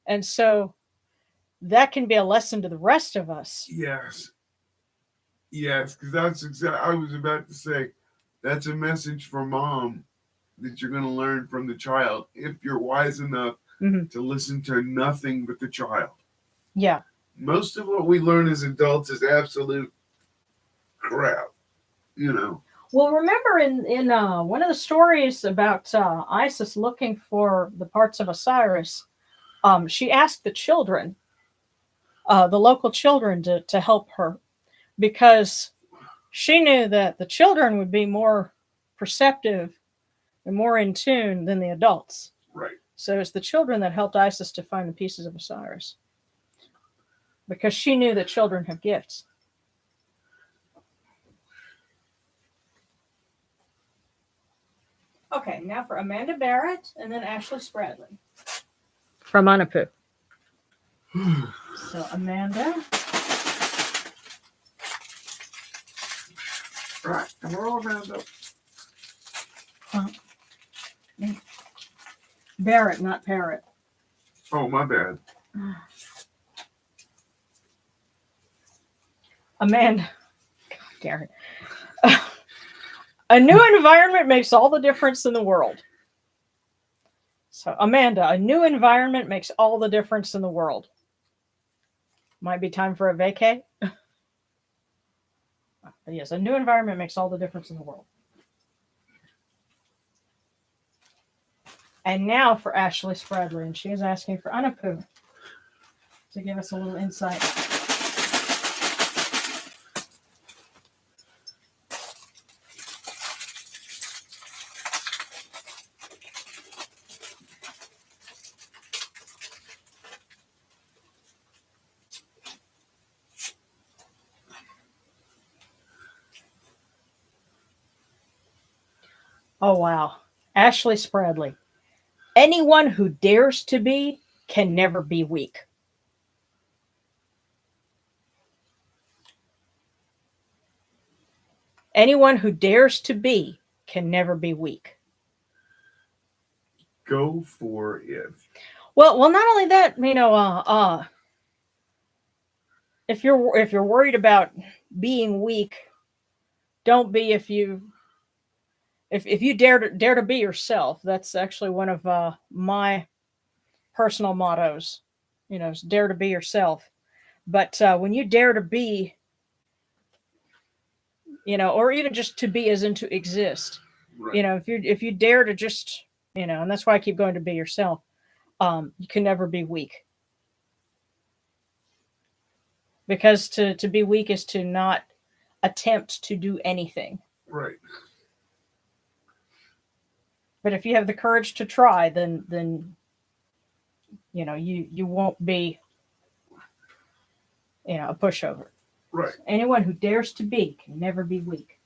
And so that can be a lesson to the rest of us. Yes. Yes, because that's exactly, I was about to say, that's a message for mom that you're going to learn from the child if you're wise enough to listen to nothing but the child. Yeah. Most of what we learn as adults is absolute crap, Well, remember in one of the stories about Isis looking for the parts of Osiris, she asked the children, the local children, to help her because she knew that the children would be more perceptive and more in tune than the adults. Right. So it's the children that helped Isis to find the pieces of Osiris because she knew that children have gifts. Okay, now for Amanda Barrett and then Ashley Spradley from Anapu. So Amanda. Right, and we're all Amanda. Barrett, not Parrot. Oh, my bad. Amanda. God, Darren. A new environment makes all the difference in the world. So, Amanda, a new environment makes all the difference in the world. Might be time for a vacay. Yes, a new environment makes all the difference in the world. And now for Ashley Spradley, and she is asking for Anapu to give us a little insight. Oh, wow. Ashley Spradley. Anyone who dares to be can never be weak. Anyone who dares to be can never be weak. Go for it. Well, not only that, if you're worried about being weak, don't be if you dare to be yourself. That's actually one of my personal mottos. Is dare to be yourself. But when you dare to be, or even just to be as in to exist, Right. if you dare to just, and that's why I keep going to be yourself. You can never be weak. Because to be weak is to not attempt to do anything. Right. But if you have the courage to try, then you won't be a pushover. Right. Anyone who dares to be can never be weak.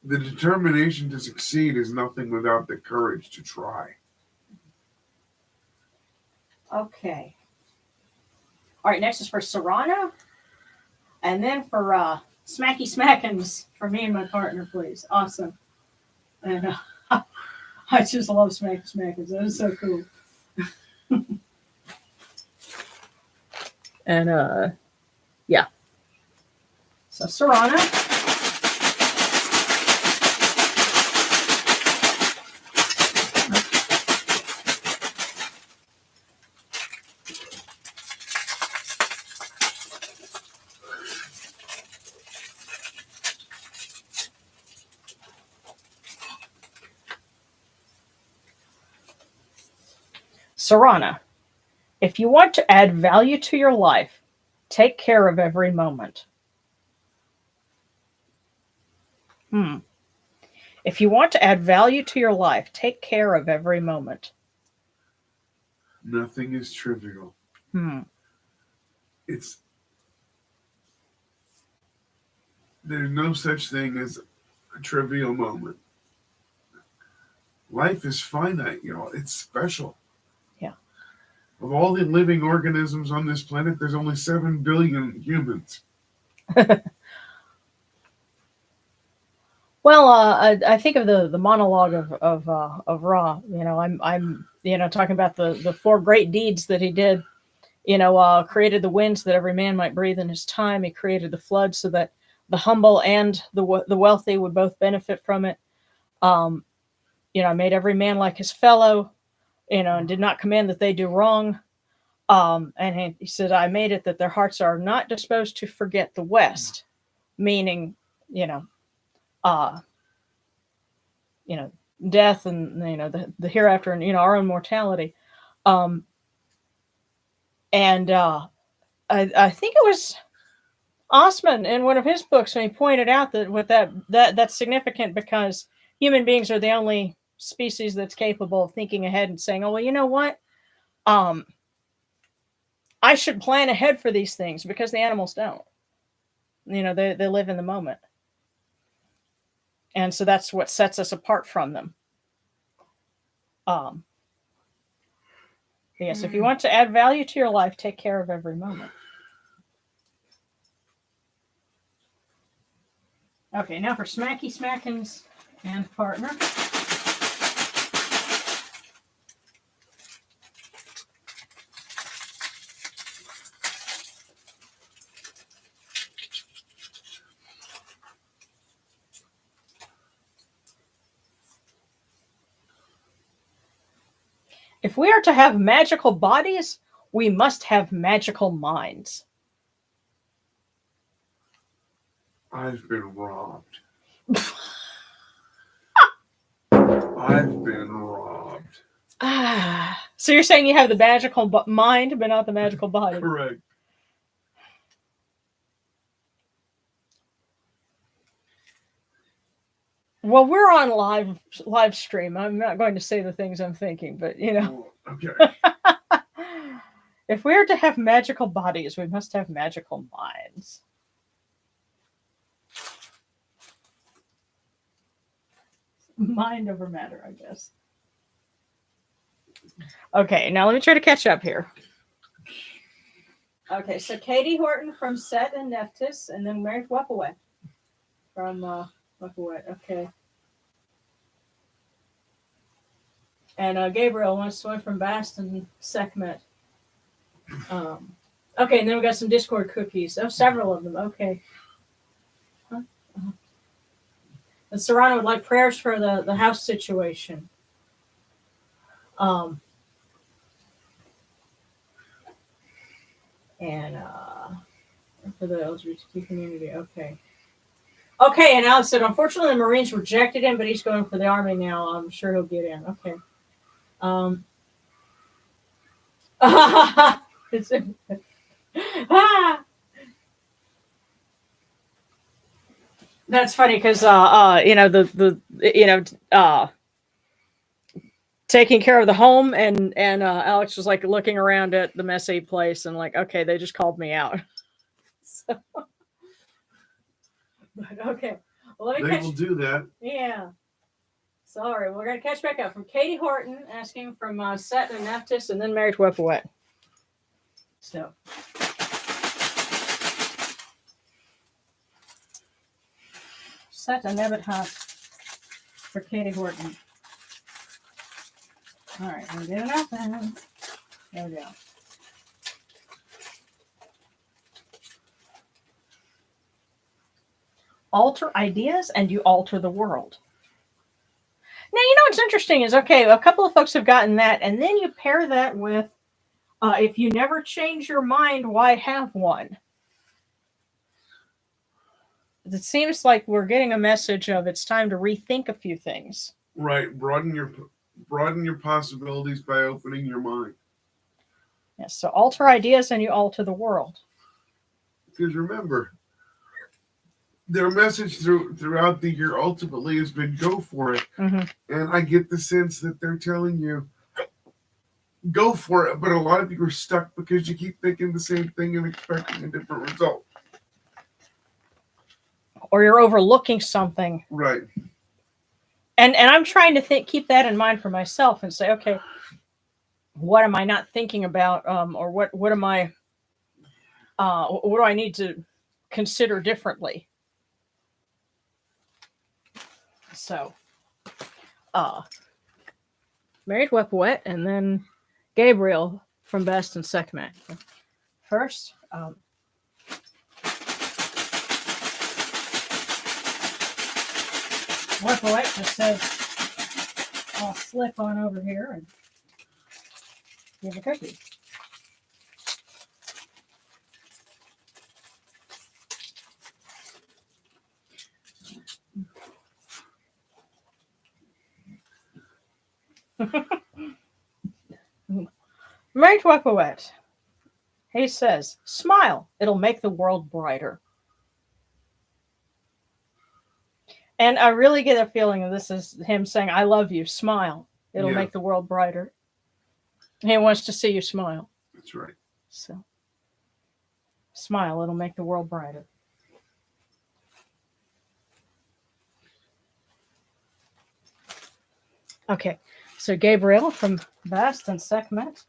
The determination to succeed is nothing without the courage to try. Okay. All right, next is for Serrano. And then for Smacky Smackins for me and my partner, please. Awesome. And I just love Smacky Smackins. That is so cool. And yeah. So Serrano. Serrana, if you want to add value to your life, take care of every moment. If you want to add value to your life, take care of every moment. Nothing is trivial. There's no such thing as a trivial moment. Life is finite, It's special. Yeah. Of all the living organisms on this planet, there's only 7 billion humans. Well, I think of the monologue of Ra. I'm talking about the 4 great deeds that he did. Created the winds that every man might breathe in his time. He created the flood so that the humble and the wealthy would both benefit from it. Made every man like his fellow. And did not command that they do wrong. And he said, I made it that their hearts are not disposed to forget the West, meaning, you know, death and, the hereafter and, our own mortality. And I think it was Osman in one of his books when he pointed out that with that's significant because human beings are the only species that's capable of thinking ahead and saying, oh, well, you know what? I should plan ahead for these things because the animals don't. They live in the moment. And so that's what sets us apart from them. Yes, if you want to add value to your life, take care of every moment. Okay, now for Smacky Smackins and partner. If we are to have magical bodies, we must have magical minds. I've been robbed. I've been robbed. So you're saying you have the magical mind, but not the magical body? Correct. Well, we're on live stream. I'm not going to say the things I'm thinking, but Okay. If we are to have magical bodies, we must have magical minds. Mind over matter, I guess. Okay, now let me try to catch up here. Okay, so Katie Horton from Set and Nephthys, and then Mary Wepawet from Wepawet. Okay. And Gabriel wants to win from Bast and Sekhmet. Okay, and then we got some Discord cookies. Oh, several of them. Okay. Huh? And Serrano would like prayers for the house situation. And for the LGBT community. Okay. Okay, and Alex said, unfortunately, the Marines rejected him, but he's going for the Army now. I'm sure he'll get in. Okay. That's funny because taking care of the home and Alex was like looking around at the messy place and like, okay, they just called me out. So, but okay, well, they will do that. Yeah. Sorry, we're gonna catch back up from Katie Horton asking from Set and Nephthys, and then Mary Wepawet. So. Set a Nebbit Hut for Katie Horton. All right, we'll get it out then. There we go. Alter ideas and you alter the world. Now, what's interesting is, okay, a couple of folks have gotten that, and then you pair that with, if you never change your mind, why have one? It seems like we're getting a message of it's time to rethink a few things. Right. Broaden your possibilities by opening your mind. Yes, so alter ideas and you alter the world. Because remember, their message throughout the year ultimately has been go for it. Mm-hmm. And I get the sense that they're telling you, go for it. But a lot of you are stuck because you keep thinking the same thing and expecting a different result. Or you're overlooking something. Right. And I'm trying to keep that in mind for myself and say, okay, what am I not thinking about? Or what am I, what do I need to consider differently? So, Married Wepawet and then Gabriel from Bast and Sekhmet. First, Wepawet just says, I'll slip on over here and give a cookie. Married to a poet. He says, smile, it'll make the world brighter. And I really get a feeling that this is him saying, I love you, smile. It'll make the world brighter. He wants to see you smile. That's right. So, smile, it'll make the world brighter. Okay, so Gabriel from Bast and Sekhmet.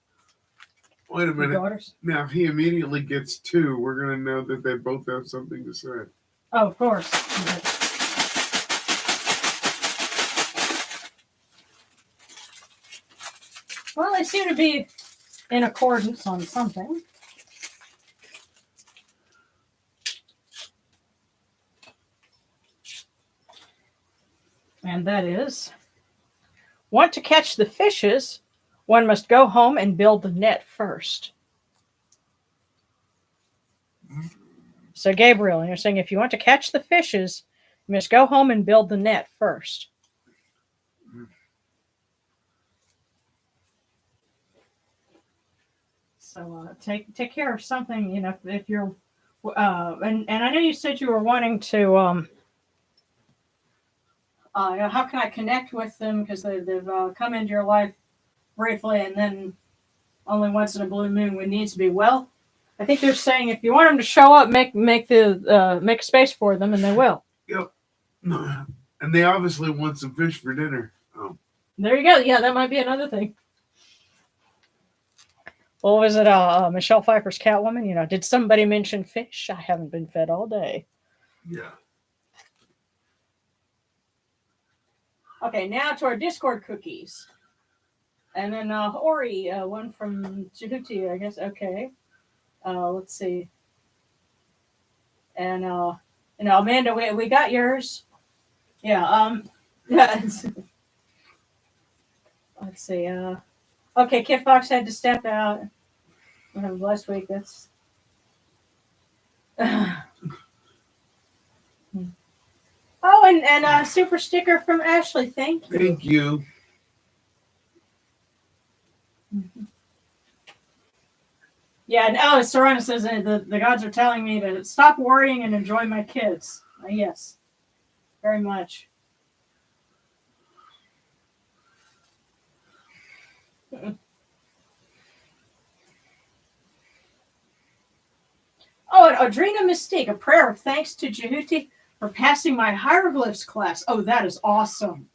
Wait a minute. Daughters. Now, if he immediately gets 2, we're going to know that they both have something to say. Oh, of course. Well, they seem to be in accordance on something. And that is, want to catch the fishes, one must go home and build the net first. So, Gabriel, you're saying if you want to catch the fishes, you must go home and build the net first. So, take care of something, you know, if you're, and I know you said you were wanting to, how can I connect with them? Because they've come into your life briefly and then only once in a blue moon when needs to be. Well, I think they're saying if you want them to show up, make space for them, and they will. Yep. And they obviously want some fish for dinner. There you go. Yeah, that might be another thing. What was it? Michelle Pfeiffer's Catwoman. You know, did somebody mention fish? I haven't been fed all day. Yeah. Okay, now to our Discord cookies. And then Ori, one from Djibouti, I guess. Okay. Let's see. And Amanda, we got yours. Yeah. Yeah. Let's see. Okay, Kit Fox had to step out. Last week. That's. Oh, and a super sticker from Ashley. Thank you. Thank you. Mm-hmm. Yeah, and Serena says the gods are telling me to stop worrying and enjoy my kids. Yes, very much. Oh, and Adrena Mystique, a prayer of thanks to Jehuti for passing my hieroglyphs class. Oh, that is awesome.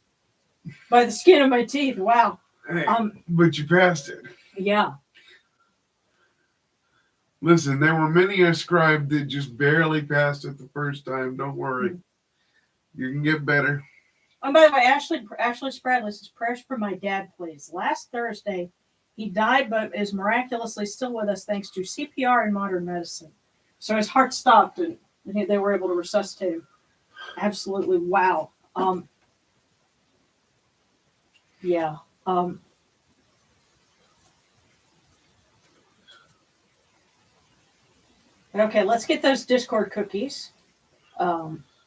By the skin of my teeth. Wow. Hey, but you passed it. Yeah. Listen, there were many a scribe that just barely passed it the first time. Don't worry. Mm-hmm. You can get better. And by the way, Ashley Spradley says, prayers for my dad, please. Last Thursday, he died, but is miraculously still with us thanks to CPR and modern medicine. So his heart stopped, and they were able to resuscitate him. Absolutely, wow. Yeah. Okay, let's get those Discord cookies.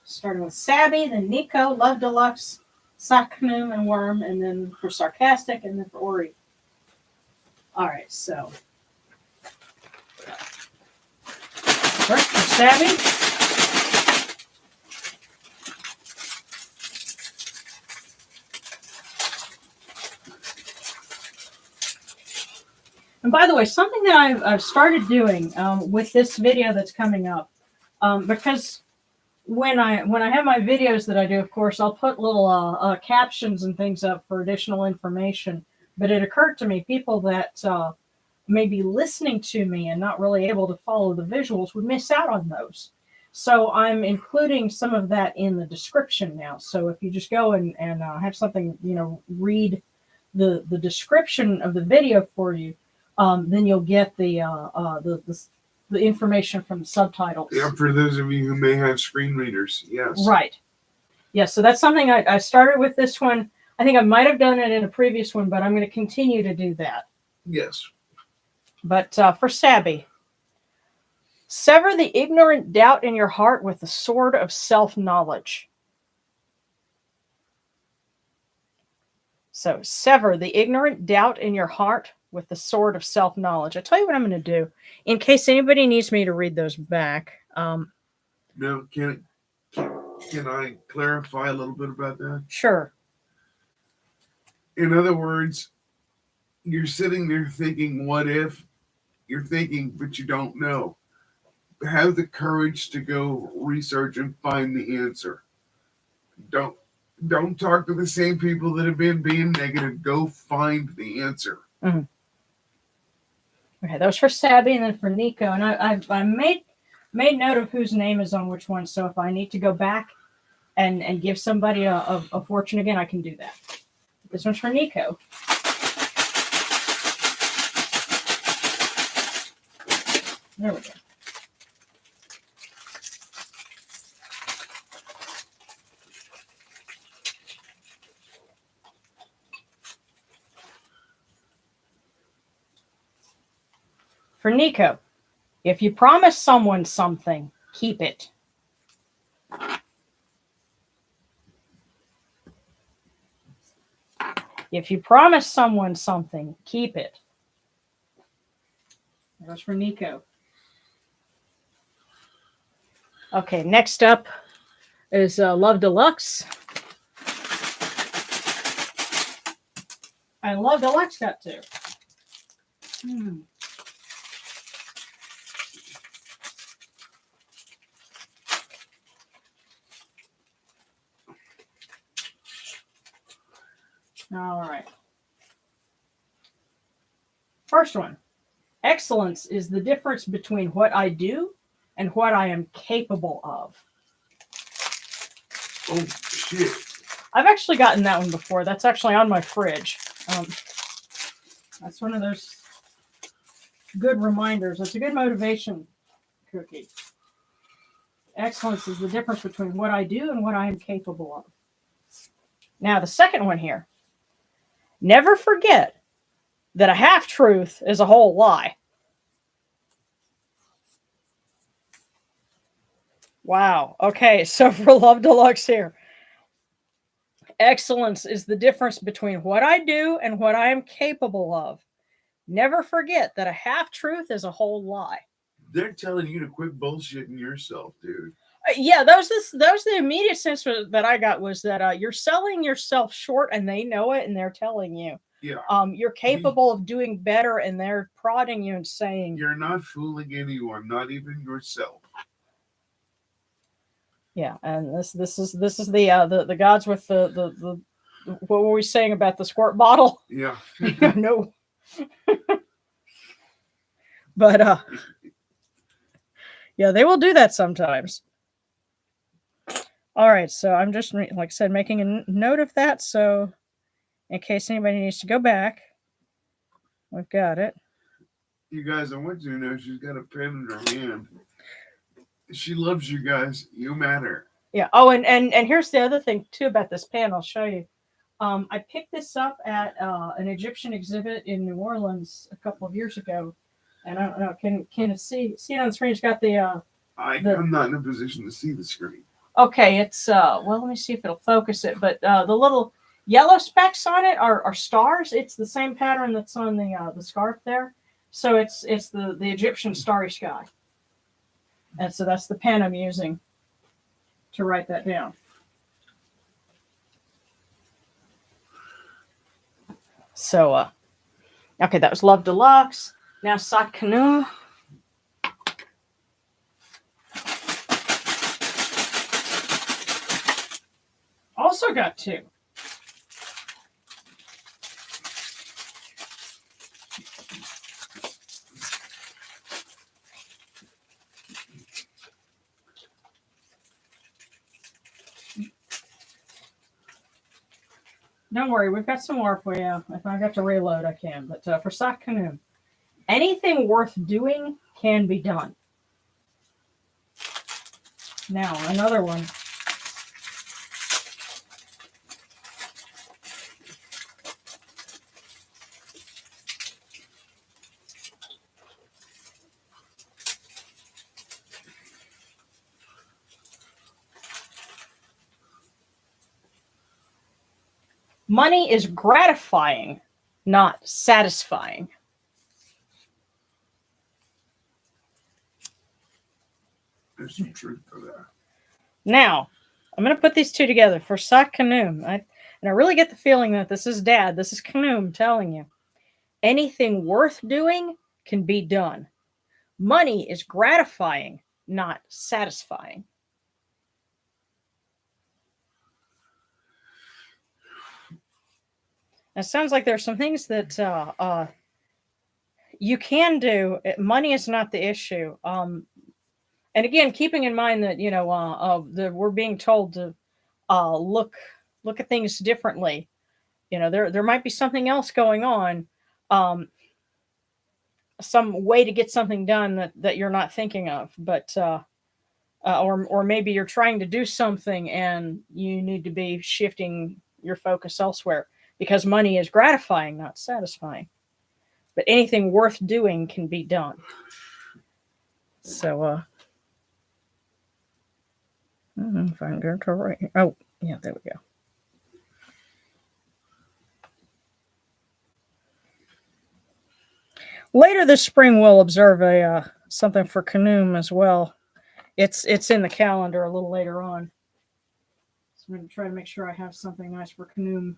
Starting with Sabby, then Nico, Love Deluxe, Saknum, and Worm, and then for Sarcastic, and then for Ori. All right, so first for Sabby. And by the way, something that I've started doing with this video that's coming up, because when I have my videos that I do, of course, I'll put little captions and things up for additional information. But it occurred to me, people that may be listening to me and not really able to follow the visuals would miss out on those. So I'm including some of that in the description now. So if you just go and have something, read the description of the video for you, then you'll get the information from the subtitles. Yeah, for those of you who may have screen readers, yes. Right. Yeah, so that's something I started with this one. I think I might have done it in a previous one, but I'm going to continue to do that. Yes. But for Sabby, sever the ignorant doubt in your heart with the sword of self-knowledge. So sever the ignorant doubt in your heart with the sword of self-knowledge. I tell you what I'm going to do, in case anybody needs me to read those back. Now, can I clarify a little bit about that? Sure. In other words, you're sitting there thinking, what if? You're thinking, but you don't know. Have the courage to go research and find the answer. Don't talk to the same people that have been being negative. Go find the answer. Mm-hmm. Okay, that was for Sabby, and then for Nico. And I made note of whose name is on which one. So if I need to go back and give somebody a fortune again, I can do that. This one's for Nico. There we go. For Nico, if you promise someone something, keep it. If you promise someone something, keep it. That was for Nico. Okay, next up is Love Deluxe. And Love Deluxe got two. All right. First one. Excellence is the difference between what I do and what I am capable of. Oh, shit. I've actually gotten that one before. That's actually on my fridge. That's one of those good reminders. It's a good motivation cookie. Excellence is the difference between what I do and what I am capable of. Now, the second one here. Never forget that a half-truth is a whole lie. Wow. Okay, so for Love Deluxe here. Excellence is the difference between what I do and what I am capable of. Never forget that a half-truth is a whole lie. They're telling you to quit bullshitting yourself, dude. Yeah, that was the immediate sense that I got was that you're selling yourself short and they know it and they're telling you. Yeah. You're capable of doing better and they're prodding you and saying you're not fooling anyone, not even yourself. Yeah, and this is the gods with the what were we saying about the squirt bottle? Yeah. No. But yeah, they will do that sometimes. All right, so I'm just like I said, making a note of that, so in case anybody needs to go back, we've got it. You guys, I want you to know she's got a pen in her hand. She loves you guys. You matter. Yeah. Oh, and here's the other thing too about this pen. I'll show you. I picked this up at an Egyptian exhibit in New Orleans a couple of years ago, and I don't know. Can it see it on the screen? It's got the. I'm not in a position to see the screen. Okay, it's well. Let me see if it'll focus it. But the little yellow specks on it are stars. It's the same pattern that's on the scarf there. So it's the Egyptian starry sky, and so that's the pen I'm using to write that down. So, okay, that was Love Deluxe. Now Sat Canoe. Also got two. Don't worry, we've got some more for you. If I got to reload, I can. But for Sat Canoe, anything worth doing can be done. Now, another one. Money is gratifying, not satisfying. There's some truth to that. Now, I'm going to put these two together for Kanum. And I really get the feeling that this is Dad. This is Kanum telling you. Anything worth doing can be done. Money is gratifying, not satisfying. It sounds like there's some things that you can do. Money is not the issue. And again, keeping in mind that we're being told to look at things differently. There might be something else going on, some way to get something done that you're not thinking of, but or maybe you're trying to do something and you need to be shifting your focus elsewhere because money is gratifying, not satisfying. But anything worth doing can be done. So, if I can go to right here. Oh, yeah, there we go. Later this spring, we'll observe something for Kanum as well. It's in the calendar a little later on. So I'm going to try to make sure I have something nice for Kanum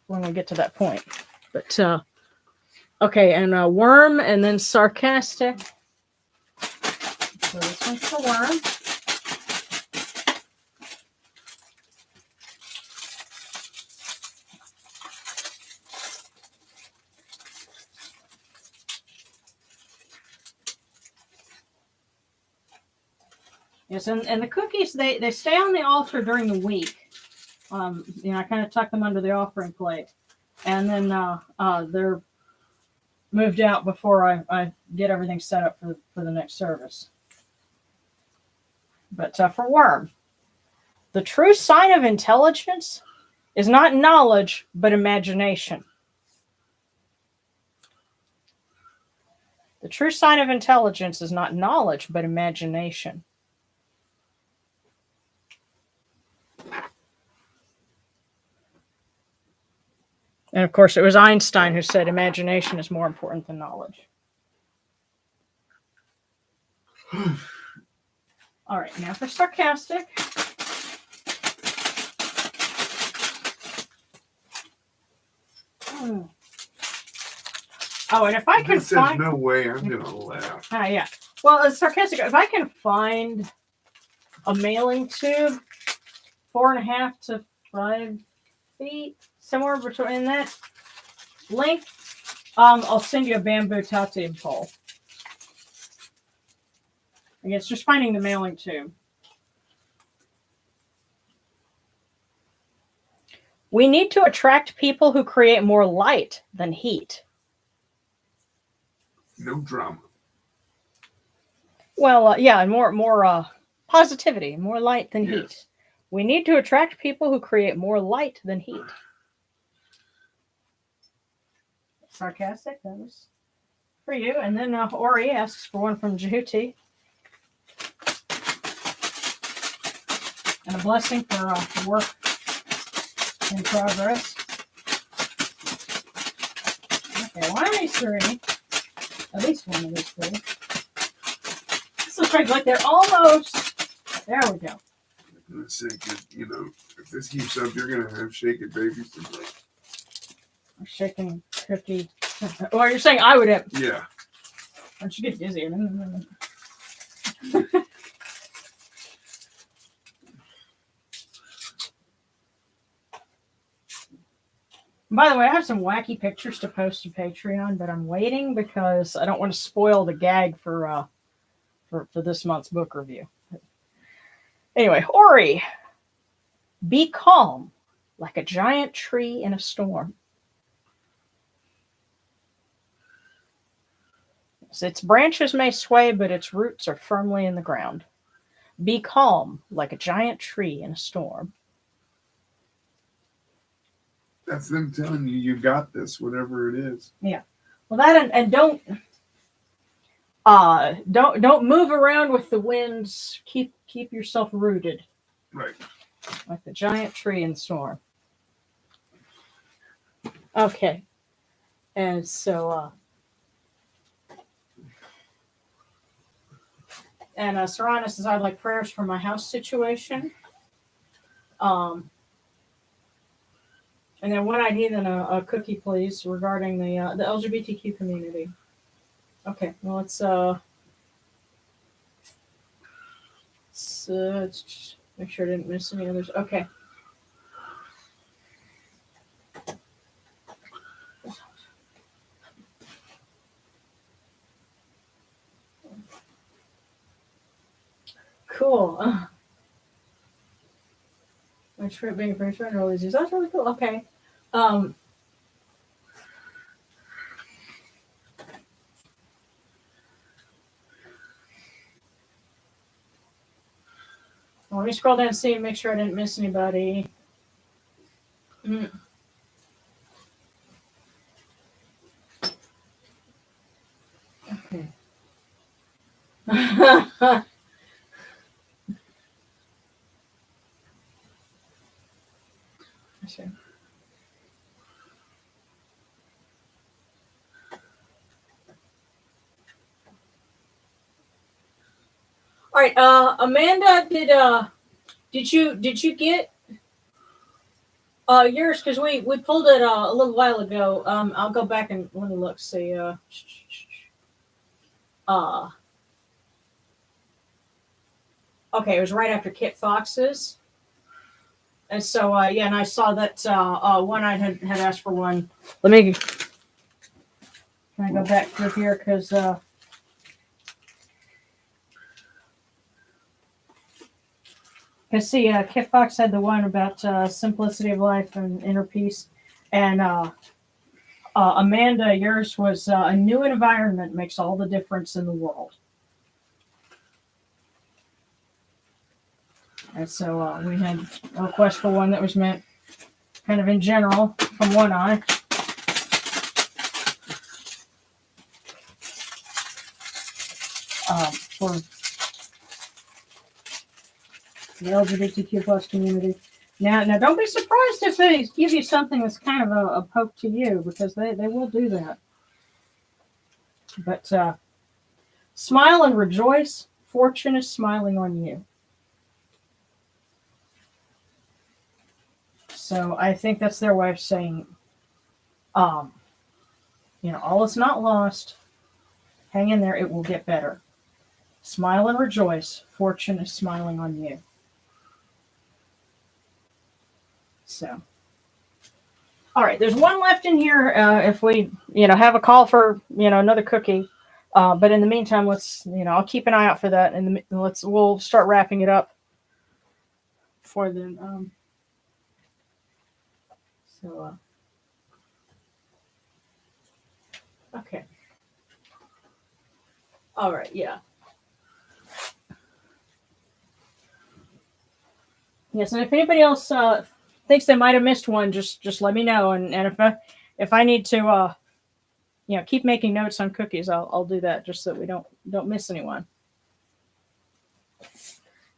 when we get to that point. But okay, and worm, and then sarcastic. So this one's for worm. Yes, and the cookies, they stay on the altar during the week. I kind of tuck them under the offering plate. And then they're moved out before I get everything set up for the next service. But for worm, the true sign of intelligence is not knowledge, but imagination. The true sign of intelligence is not knowledge, but imagination. And of course, it was Einstein who said imagination is more important than knowledge. All right, now for sarcastic. Oh, and if I can find... no way I'm going to laugh. Yeah. Well, it's sarcastic. If I can find a mailing tube, 4.5 to 5 feet, somewhere between that length, I'll send you a bamboo tati pole. I guess just finding the mailing tube. We need to attract people who create more light than heat. No drama. Well, yeah, and more positivity, more light than heat. We need to attract people who create more light than heat. Sarcastic, that was for you. And then Ori asks for one from Jehuti. And a blessing for work in progress. Okay, one of these three. At least one of these three. This looks like they're almost... There we go. For the sake of, if this keeps up, you're going to have shaken babies tonight. Shaking cookie. Well, you're saying I would have... Yeah. Why don't you get dizzy? By the way, I have some wacky pictures to post to Patreon, but I'm waiting because I don't want to spoil the gag for this month's book review. Anyway, Ori, be calm like a giant tree in a storm. Its branches may sway, but its roots are firmly in the ground. Be calm like a giant tree in a storm. That's them telling you you got this, whatever it is. Yeah. Well, that and don't move around with the winds. Keep yourself rooted. Right. Like the giant tree in the storm. Okay. And so, Serrana says, I'd like prayers for my house situation. And then one idea, then a cookie, please, regarding the LGBTQ community. Okay, well, let's make sure I didn't miss any others. Okay. Cool. My trip being a French friend all these years. That's really cool. Okay. Let me scroll down and see and make sure I didn't miss anybody. Okay. Sure. All right, Amanda, did you get yours? Because we pulled it a little while ago. I'll go back and let me look. See. Okay, it was right after Kit Fox's. And so, yeah, and I saw that one I had asked for one. Let me, can I go back through here? Because, see, Kit Fox had the one about simplicity of life and inner peace. And Amanda, yours was a new environment makes all the difference in the world. And so we had a request for one that was meant kind of in general from one eye. For the LGBTQ plus community. Now, don't be surprised if they give you something that's kind of a poke to you, because they will do that. But smile and rejoice. Fortune is smiling on you. So I think that's their way of saying, all is not lost. Hang in there. It will get better. Smile and rejoice. Fortune is smiling on you. So, all right. There's one left in here. If we, have a call for, another cookie. But in the meantime, let's, I'll keep an eye out for that, and we'll start wrapping it up for then. Okay. All right. Yeah. Yes, and if anybody else thinks they might have missed one, just let me know, and if I need to, keep making notes on cookies, I'll do that, just so that we don't miss anyone.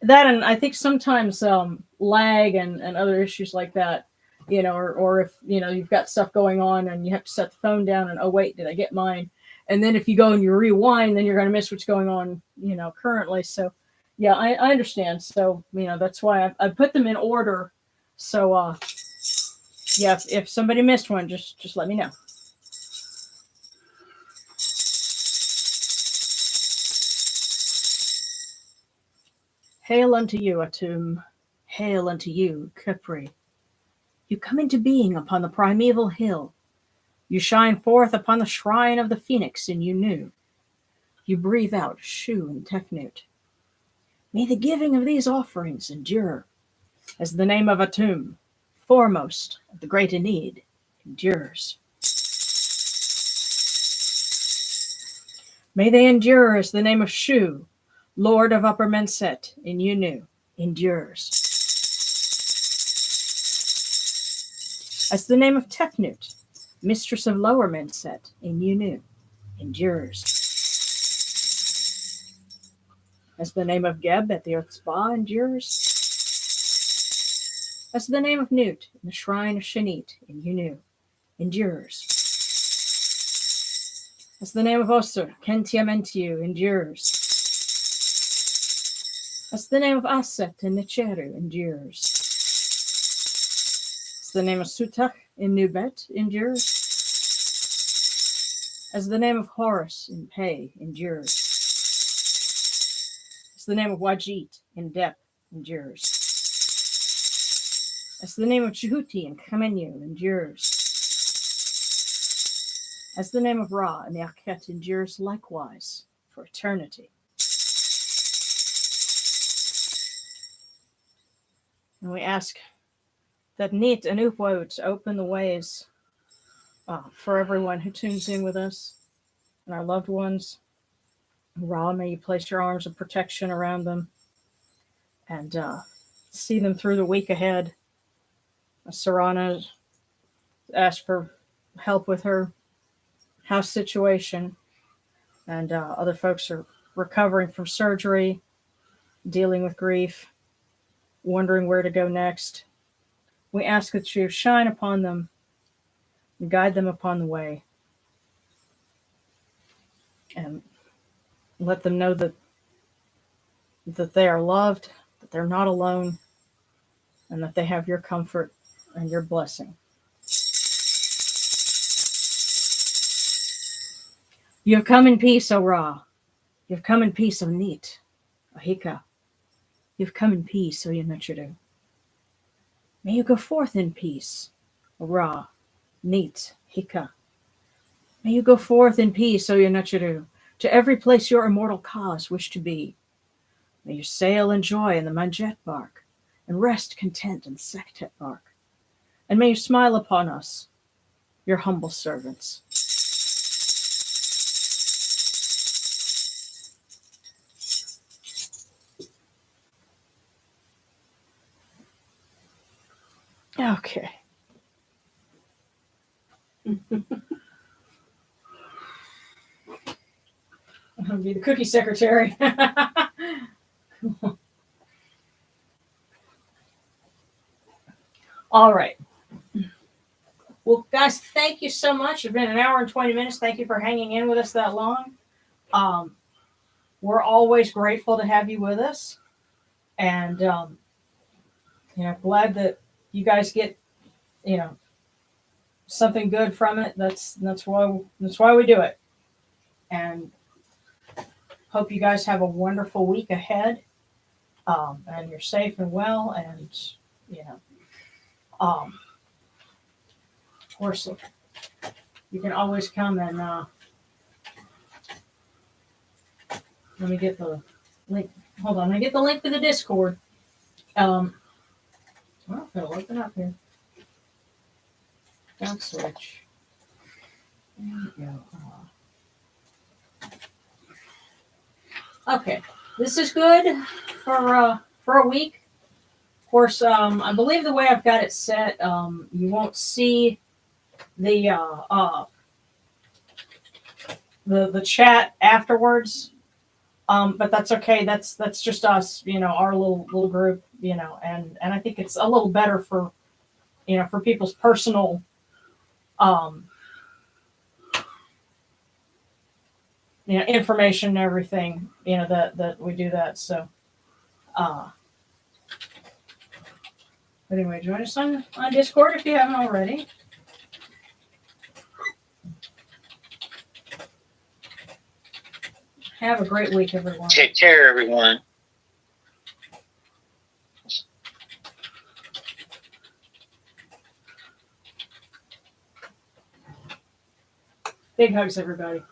That, and I think sometimes lag and other issues like that, or if you've got stuff going on and you have to set the phone down and, oh wait, did I get mine? And then if you go and you rewind, then you're going to miss what's going on, currently. So yeah, I understand. So, that's why I put them in order. So, yeah, if somebody missed one, just let me know. Hail unto you, Atum. Hail unto you, Capri. You come into being upon the primeval hill. You shine forth upon the shrine of the phoenix in Unu. You breathe out Shu and Tefnut. May the giving of these offerings endure, as the name of Atum, foremost of the great Enid, endures. May they endure as the name of Shu, Lord of Upper Menset in Unu, endures. As the name of Tefnut, Mistress of Lower Menset in Unu, endures. As the name of Geb at the Earth Spa endures. As the name of Newt in the Shrine of Shanit in Unu endures. As the name of Osur, Kentiamentiu, endures. As the name of Aset and Nicheru endures. As the name of Sutak in Nubet endures. As the name of Horus in Pei endures. As the name of Wajit in Dep endures. As the name of Jehuti in Kamenu endures. As the name of Ra in the Akhet endures likewise for eternity. And we ask that Neith and Upwot open the ways for everyone who tunes in with us and our loved ones. Ra, may you place your arms of protection around them and see them through the week ahead. Sarana asked for help with her house situation, and other folks are recovering from surgery, dealing with grief, wondering where to go next. We ask that you shine upon them and guide them upon the way, and let them know that they are loved, that they're not alone, and that they have your comfort and your blessing. You have come in peace, O Ra. You have come in peace, O Neith, O Heka. You have come in peace, O Yenuchidu. May you go forth in peace, O Ra, Neith, Heka. May you go forth in peace, O Yenuchidu, to every place your immortal cause wish to be. May you sail in joy in the Manjet bark, and rest content in the Sektet bark. And may you smile upon us, your humble servants. Okay. I'll be the cookie secretary. All right. Well, guys, thank you so much. It's been an hour and 20 minutes. Thank you for hanging in with us that long. We're always grateful to have you with us. And, glad that you guys get, something good from it. That's why we do it. And hope you guys have a wonderful week ahead. And you're safe and well. And, of course, you can always come and let me get the link. Hold on, let me get the link to the Discord. Well, it'll open up here. Don't switch. There we go. Okay, this is good for a week. Of course, I believe the way I've got it set, you won't see the chat afterwards, but that's okay. That's just us, our little group, and I think it's a little better for for people's personal information and everything, that we do that. So anyway, join us on Discord if you haven't already. Have a great week, everyone. Take care, everyone. Big hugs, everybody.